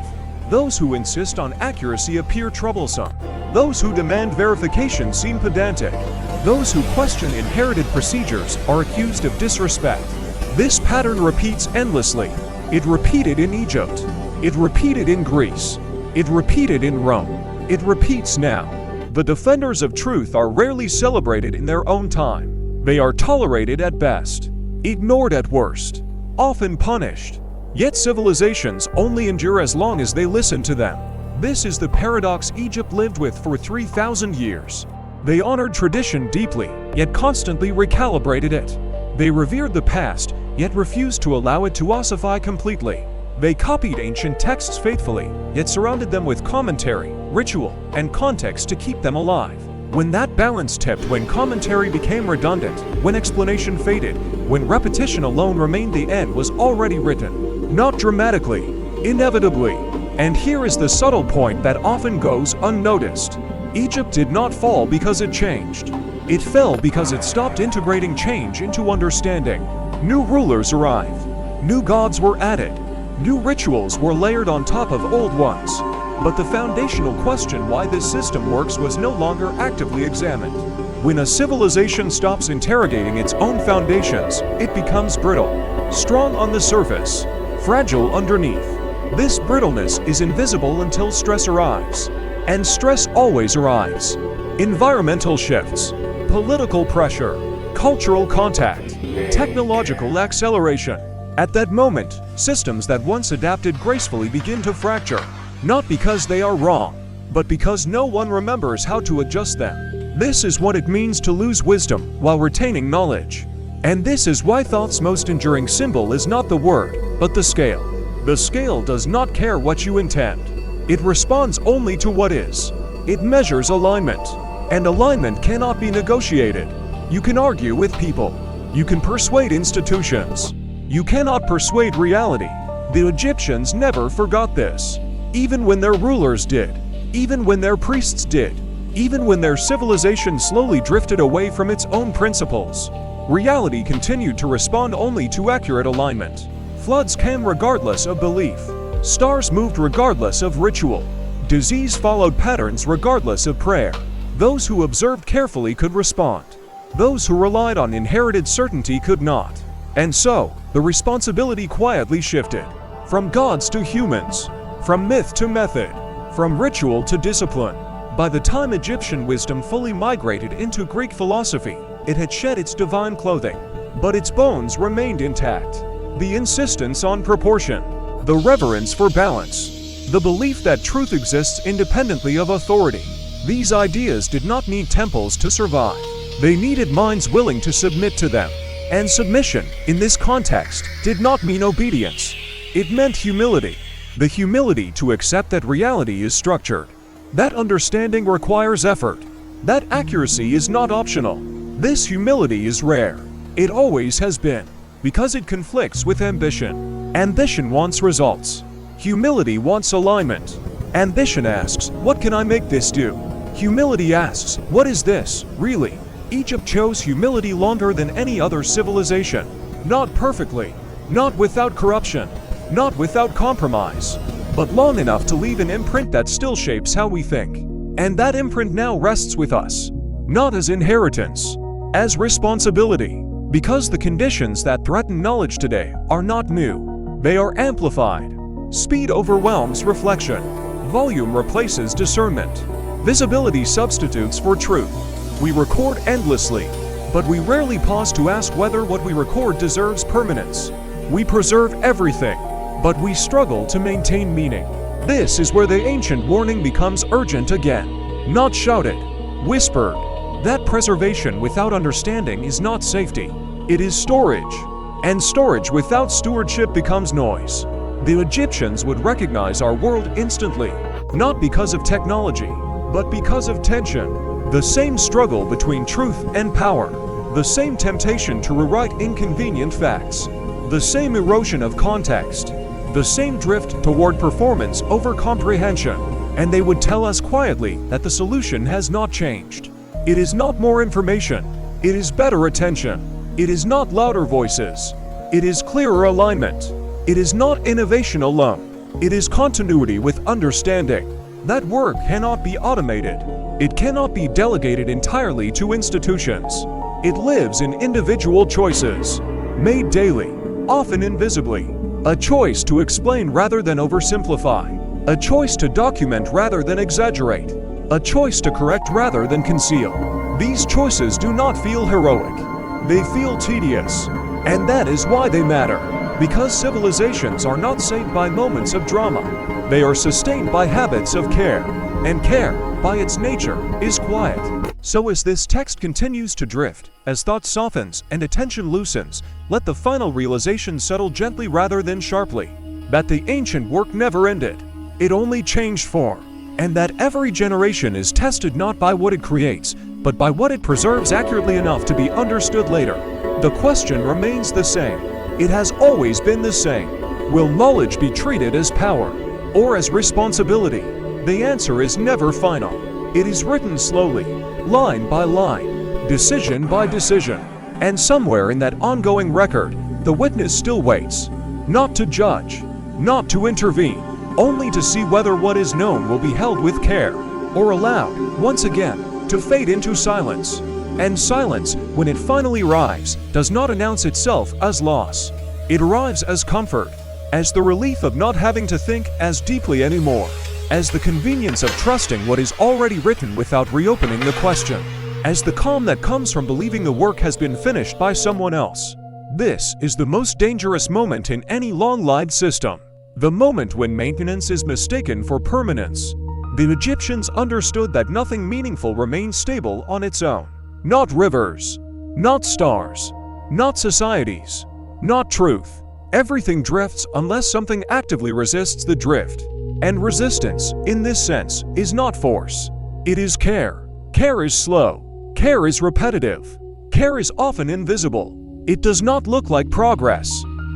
Those who insist on accuracy appear troublesome. Those who demand verification seem pedantic. Those who question inherited procedures are accused of disrespect. This pattern repeats endlessly. It repeated in Egypt. It repeated in Greece. It repeated in Rome. It repeats now. The defenders of truth are rarely celebrated in their own time. They are tolerated at best, ignored at worst, often punished. Yet civilizations only endure as long as they listen to them. This is the paradox Egypt lived with for 3,000 years. They honored tradition deeply, yet constantly recalibrated it. They revered the past, yet refused to allow it to ossify completely. They copied ancient texts faithfully, yet surrounded them with commentary, ritual, and context to keep them alive. When that balance tipped, when commentary became redundant, when explanation faded, when repetition alone remained, the end was already written. Not dramatically, inevitably. And here is the subtle point that often goes unnoticed. Egypt did not fall because it changed. It fell because it stopped integrating change into understanding. New rulers arrived. New gods were added. New rituals were layered on top of old ones. But the foundational question why this system works was no longer actively examined. When a civilization stops interrogating its own foundations, it becomes brittle, strong on the surface, fragile underneath. This brittleness is invisible until stress arrives. And stress always arrives. Environmental shifts, political pressure, cultural contact, technological acceleration. At that moment, systems that once adapted gracefully begin to fracture. Not because they are wrong, but because no one remembers how to adjust them. This is what it means to lose wisdom while retaining knowledge. And this is why Thoth's most enduring symbol is not the word, but the scale. The scale does not care what you intend. It responds only to what is. It measures alignment. And alignment cannot be negotiated. You can argue with people. You can persuade institutions. You cannot persuade reality. The Egyptians never forgot this. Even when their rulers did. Even when their priests did. Even when their civilization slowly drifted away from its own principles. Reality continued to respond only to accurate alignment. Floods came regardless of belief. Stars moved regardless of ritual. Disease followed patterns regardless of prayer. Those who observed carefully could respond. Those who relied on inherited certainty could not. And so, the responsibility quietly shifted. From gods to humans. From myth to method. From ritual to discipline. By the time Egyptian wisdom fully migrated into Greek philosophy, it had shed its divine clothing. But its bones remained intact. The insistence on proportion. The reverence for balance. The belief that truth exists independently of authority. These ideas did not need temples to survive. They needed minds willing to submit to them. And submission, in this context, did not mean obedience. It meant humility. The humility to accept that reality is structured. That understanding requires effort. That accuracy is not optional. This humility is rare. It always has been. Because it conflicts with ambition. Ambition wants results. Humility wants alignment. Ambition asks, what can I make this do? Humility asks, what is this, really? Egypt chose humility longer than any other civilization. Not perfectly. Not without corruption. Not without compromise. But long enough to leave an imprint that still shapes how we think. And that imprint now rests with us. Not as inheritance. As responsibility. Because the conditions that threaten knowledge today are not new. They are amplified. Speed overwhelms reflection. Volume replaces discernment. Visibility substitutes for truth. We record endlessly, but we rarely pause to ask whether what we record deserves permanence. We preserve everything, but we struggle to maintain meaning. This is where the ancient warning becomes urgent again. Not shouted, whispered. That preservation without understanding is not safety. It is storage. And storage without stewardship becomes noise. The Egyptians would recognize our world instantly, not because of technology, but because of tension. The same struggle between truth and power. the same temptation to rewrite inconvenient facts, the same erosion of context, the same drift toward performance over comprehension. And they would tell us quietly that the solution has not changed. It is not more information. It is better attention. It is not louder voices. It is clearer alignment. It is not innovation alone. It is continuity with understanding. That work cannot be automated. It cannot be delegated entirely to institutions. It lives in individual choices, made daily, often invisibly. A choice to explain rather than oversimplify. A choice to document rather than exaggerate. A choice to correct rather than conceal. These choices do not feel heroic. They feel tedious. And that is why they matter. Because civilizations are not saved by moments of drama. They are sustained by habits of care. And care, by its nature, is quiet. So as this text continues to drift, as thought softens and attention loosens, let the final realization settle gently rather than sharply. That the ancient work never ended. It only changed form. And that every generation is tested not by what it creates, but by what it preserves accurately enough to be understood later. The question remains the same. It has always been the same. Will knowledge be treated as power, or as responsibility? The answer is never final. It is written slowly, line by line, decision by decision. And somewhere in that ongoing record, the witness still waits. Not to judge, not to intervene, only to see whether what is known will be held with care, or allowed, once again, to fade into silence. And silence, when it finally arrives, does not announce itself as loss. It arrives as comfort, as the relief of not having to think as deeply anymore, as the convenience of trusting what is already written without reopening the question, as the calm that comes from believing the work has been finished by someone else. This is the most dangerous moment in any long-lived system. The moment when maintenance is mistaken for permanence. The Egyptians understood that nothing meaningful remains stable on its own. Not rivers, not stars, not societies, not truth. Everything drifts unless something actively resists the drift. And resistance, in this sense, is not force. It is care. Care is slow. Care is repetitive. Care is often invisible. It does not look like progress.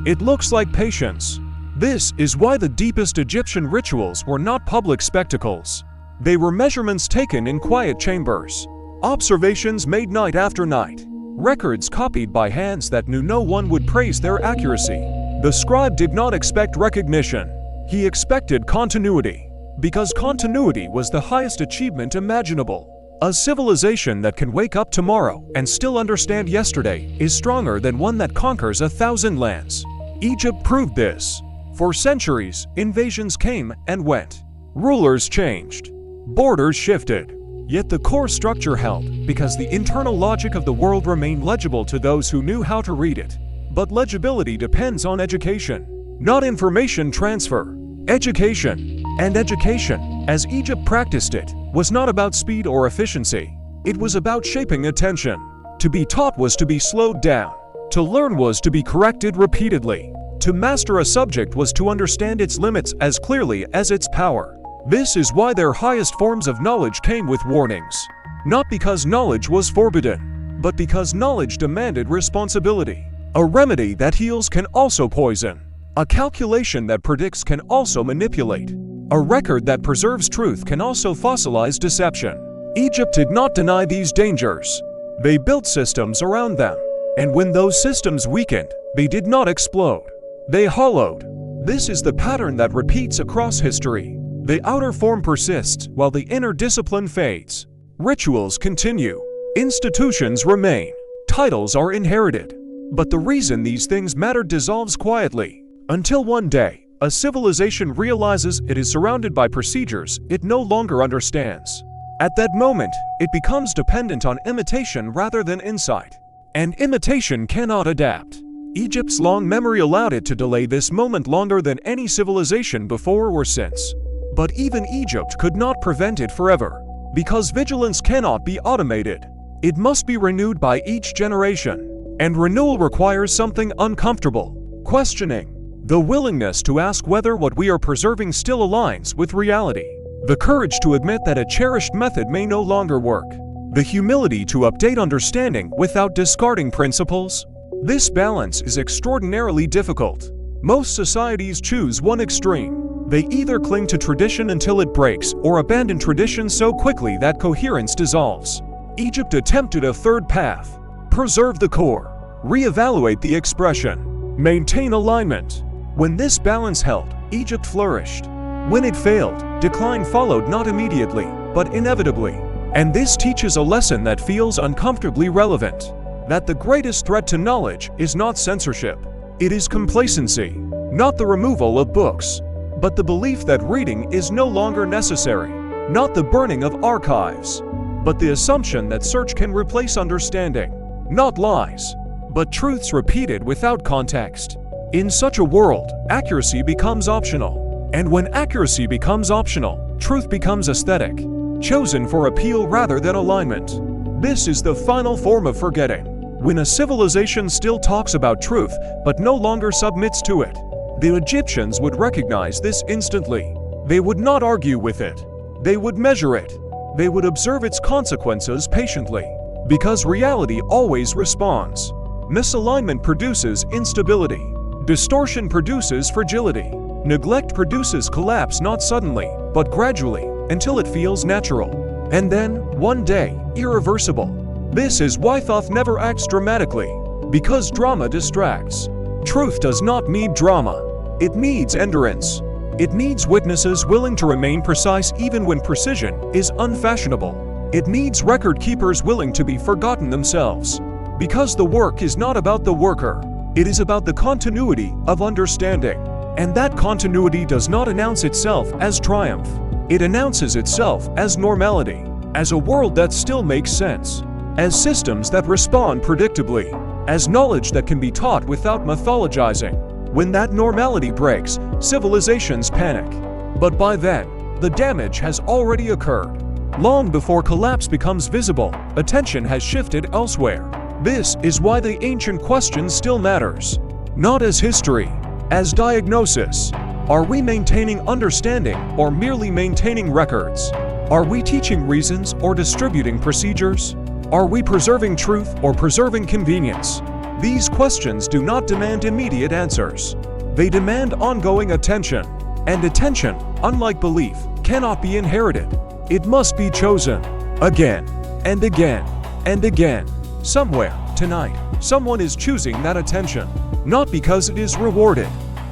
It looks like patience. This is why the deepest Egyptian rituals were not public spectacles. They were measurements taken in quiet chambers. Observations made night after night. Records copied by hands that knew no one would praise their accuracy. The scribe did not expect recognition. He expected continuity. Because continuity was the highest achievement imaginable. A civilization that can wake up tomorrow and still understand yesterday is stronger than one that conquers 1,000 lands. Egypt proved this. For centuries, invasions came and went. Rulers changed. Borders shifted. Yet the core structure held, because the internal logic of the world remained legible to those who knew how to read it. But legibility depends on education, not information transfer. Education. And education, as Egypt practiced it, was not about speed or efficiency. It was about shaping attention. To be taught was to be slowed down. To learn was to be corrected repeatedly. To master a subject was to understand its limits as clearly as its power. This is why their highest forms of knowledge came with warnings. Not because knowledge was forbidden, but because knowledge demanded responsibility. A remedy that heals can also poison. A calculation that predicts can also manipulate. A record that preserves truth can also fossilize deception. Egypt did not deny these dangers. They built systems around them. And when those systems weakened, they did not explode. They hollowed. This is the pattern that repeats across history. The outer form persists while the inner discipline fades. Rituals continue. Institutions remain. Titles are inherited. But the reason these things matter dissolves quietly. Until one day, a civilization realizes it is surrounded by procedures it no longer understands. At that moment, it becomes dependent on imitation rather than insight. And imitation cannot adapt. Egypt's long memory allowed it to delay this moment longer than any civilization before or since. But even Egypt could not prevent it forever. Because vigilance cannot be automated. It must be renewed by each generation. And renewal requires something uncomfortable. Questioning. The willingness to ask whether what we are preserving still aligns with reality. The courage to admit that a cherished method may no longer work. the humility to update understanding without discarding principles. This balance is extraordinarily difficult. Most societies choose one extreme. They either cling to tradition until it breaks or abandon tradition so quickly that coherence dissolves. Egypt attempted a third path: preserve the core, reevaluate the expression, maintain alignment. When this balance held, Egypt flourished. When it failed, decline followed, not immediately, but inevitably. And this teaches a lesson that feels uncomfortably relevant: that the greatest threat to knowledge is not censorship. It is complacency, not the removal of books, but the belief that reading is no longer necessary, not the burning of archives, but the assumption that search can replace understanding, not lies, but truths repeated without context. In such a world, accuracy becomes optional. And when accuracy becomes optional, truth becomes aesthetic, chosen for appeal rather than alignment. This is the final form of forgetting. When a civilization still talks about truth but no longer submits to it, the Egyptians would recognize this instantly. They would not argue with it. They would measure it. They would observe its consequences patiently. Because reality always responds. Misalignment produces instability. Distortion produces fragility. Neglect produces collapse, not suddenly, but gradually, until it feels natural. And then, one day, irreversible. This is why Thoth never acts dramatically. Because drama distracts. Truth does not need drama. It needs endurance. It needs witnesses willing to remain precise even when precision is unfashionable. It needs record keepers willing to be forgotten themselves. Because the work is not about the worker. It is about the continuity of understanding. And that continuity does not announce itself as triumph. It announces itself as normality, as a world that still makes sense, as systems that respond predictably, as knowledge that can be taught without mythologizing. When that normality breaks, civilizations panic. But by then, the damage has already occurred. Long before collapse becomes visible, attention has shifted elsewhere. This is why the ancient question still matters. Not as history, as diagnosis. Are we maintaining understanding or merely maintaining records? Are we teaching reasons or distributing procedures? Are we preserving truth or preserving convenience? These questions do not demand immediate answers. They demand ongoing attention. And attention, unlike belief, cannot be inherited. It must be chosen. Again, and again, and again. Somewhere, tonight, someone is choosing that attention. Not because it is rewarded,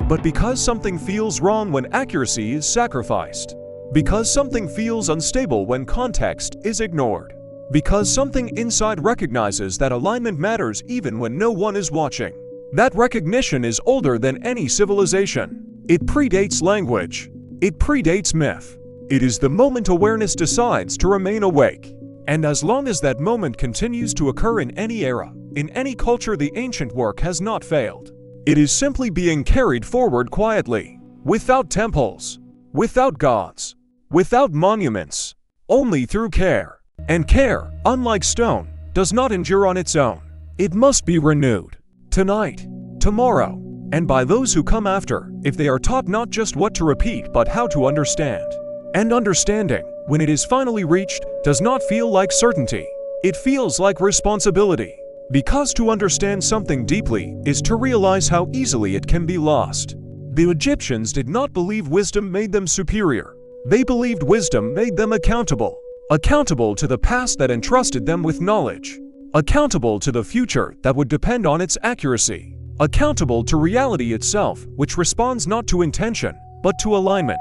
but because something feels wrong when accuracy is sacrificed. Because something feels unstable when context is ignored. Because something inside recognizes that alignment matters even when no one is watching. That recognition is older than any civilization. It predates language. It predates myth. It is the moment awareness decides to remain awake. And as long as that moment continues to occur in any era, in any culture, the ancient work has not failed. It is simply being carried forward quietly, without temples, without gods, without monuments, only through care. And care, unlike stone, does not endure on its own. It must be renewed, tonight, tomorrow, and by those who come after, if they are taught not just what to repeat but how to understand. And understanding, when it is finally reached, does not feel like certainty. It feels like responsibility. Because to understand something deeply is to realize how easily it can be lost. The Egyptians did not believe wisdom made them superior. They believed wisdom made them accountable. Accountable to the past that entrusted them with knowledge. Accountable to the future that would depend on its accuracy. Accountable to reality itself, which responds not to intention, but to alignment.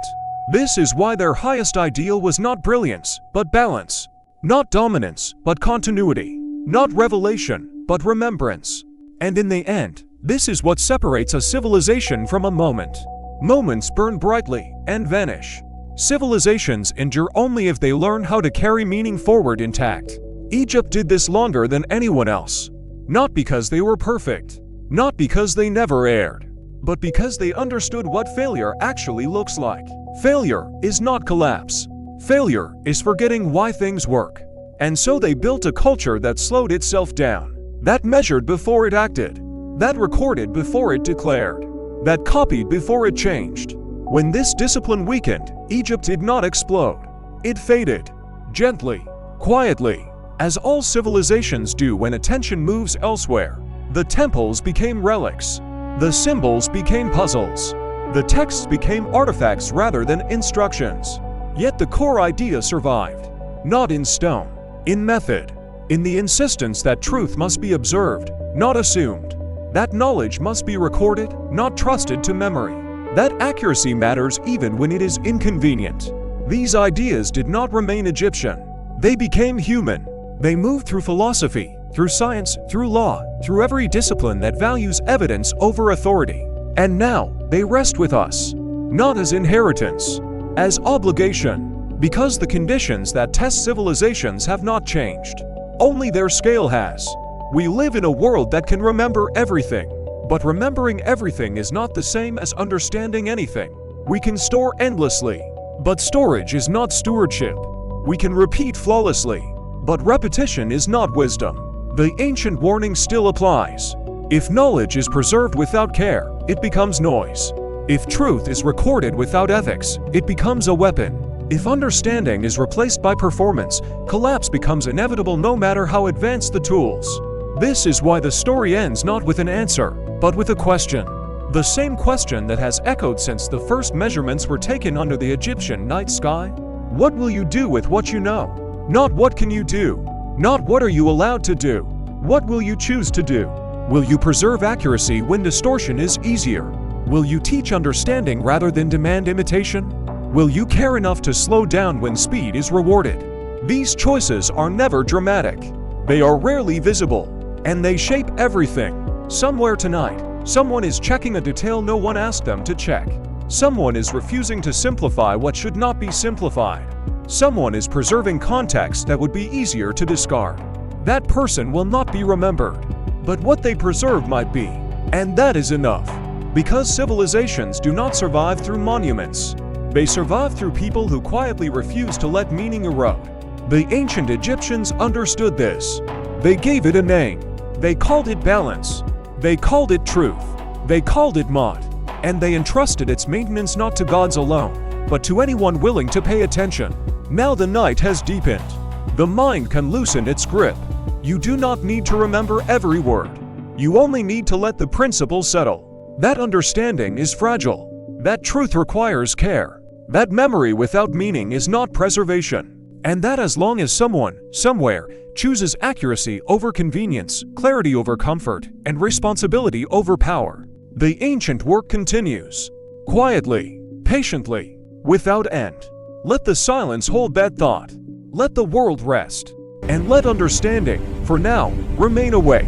This is why their highest ideal was not brilliance, but balance. Not dominance, but continuity. Not revelation, but remembrance. And in the end, this is what separates a civilization from a moment. Moments burn brightly and vanish. Civilizations endure only if they learn how to carry meaning forward intact. Egypt did this longer than anyone else. Not because they were perfect. Not because they never erred. But because they understood what failure actually looks like. Failure is not collapse. Failure is forgetting why things work. And so they built a culture that slowed itself down. That measured before it acted. That recorded before it declared. That copied before it changed. When this discipline weakened, Egypt did not explode. It faded. Gently. Quietly. as all civilizations do when attention moves elsewhere. The temples became relics. The symbols became puzzles. The texts became artifacts rather than instructions. Yet the core idea survived, not in stone, in method, in the insistence that truth must be observed, not assumed, that knowledge must be recorded, not trusted to memory, that accuracy matters even when it is inconvenient. These ideas did not remain Egyptian. They became human. They moved through philosophy, through science, through law, through every discipline that values evidence over authority. And now, they rest with us, not as inheritance, as obligation, because the conditions that test civilizations have not changed. Only their scale has. We live in a world that can remember everything, but remembering everything is not the same as understanding anything. We can store endlessly, but storage is not stewardship. We can repeat flawlessly, but repetition is not wisdom. The ancient warning still applies. If knowledge is preserved without care, it becomes noise. If truth is recorded without ethics, it becomes a weapon. If understanding is replaced by performance, collapse becomes inevitable no matter how advanced the tools. This is why the story ends not with an answer, but with a question. The same question that has echoed since the first measurements were taken under the Egyptian night sky. What will you do with what you know? Not what can you do? Not what are you allowed to do? What will you choose to do? Will you preserve accuracy when distortion is easier? Will you teach understanding rather than demand imitation? Will you care enough to slow down when speed is rewarded? These choices are never dramatic. They are rarely visible, and they shape everything. Somewhere tonight, someone is checking a detail no one asked them to check. Someone is refusing to simplify what should not be simplified. Someone is preserving context that would be easier to discard. That person will not be remembered, but what they preserve might be. And that is enough. Because civilizations do not survive through monuments. They survive through people who quietly refuse to let meaning erode. The ancient Egyptians understood this. They gave it a name. They called it balance. They called it truth. They called it Mot. And they entrusted its maintenance not to gods alone, but to anyone willing to pay attention. Now the night has deepened. The mind can loosen its grip. You do not need to remember every word. You only need to let the principle settle. That understanding is fragile. That truth requires care. That memory without meaning is not preservation. And that as long as someone, somewhere, chooses accuracy over convenience, clarity over comfort, and responsibility over power, the ancient work continues. Quietly, patiently, without end. Let the silence hold that thought. Let the world rest. And let understanding, for now, remain awake.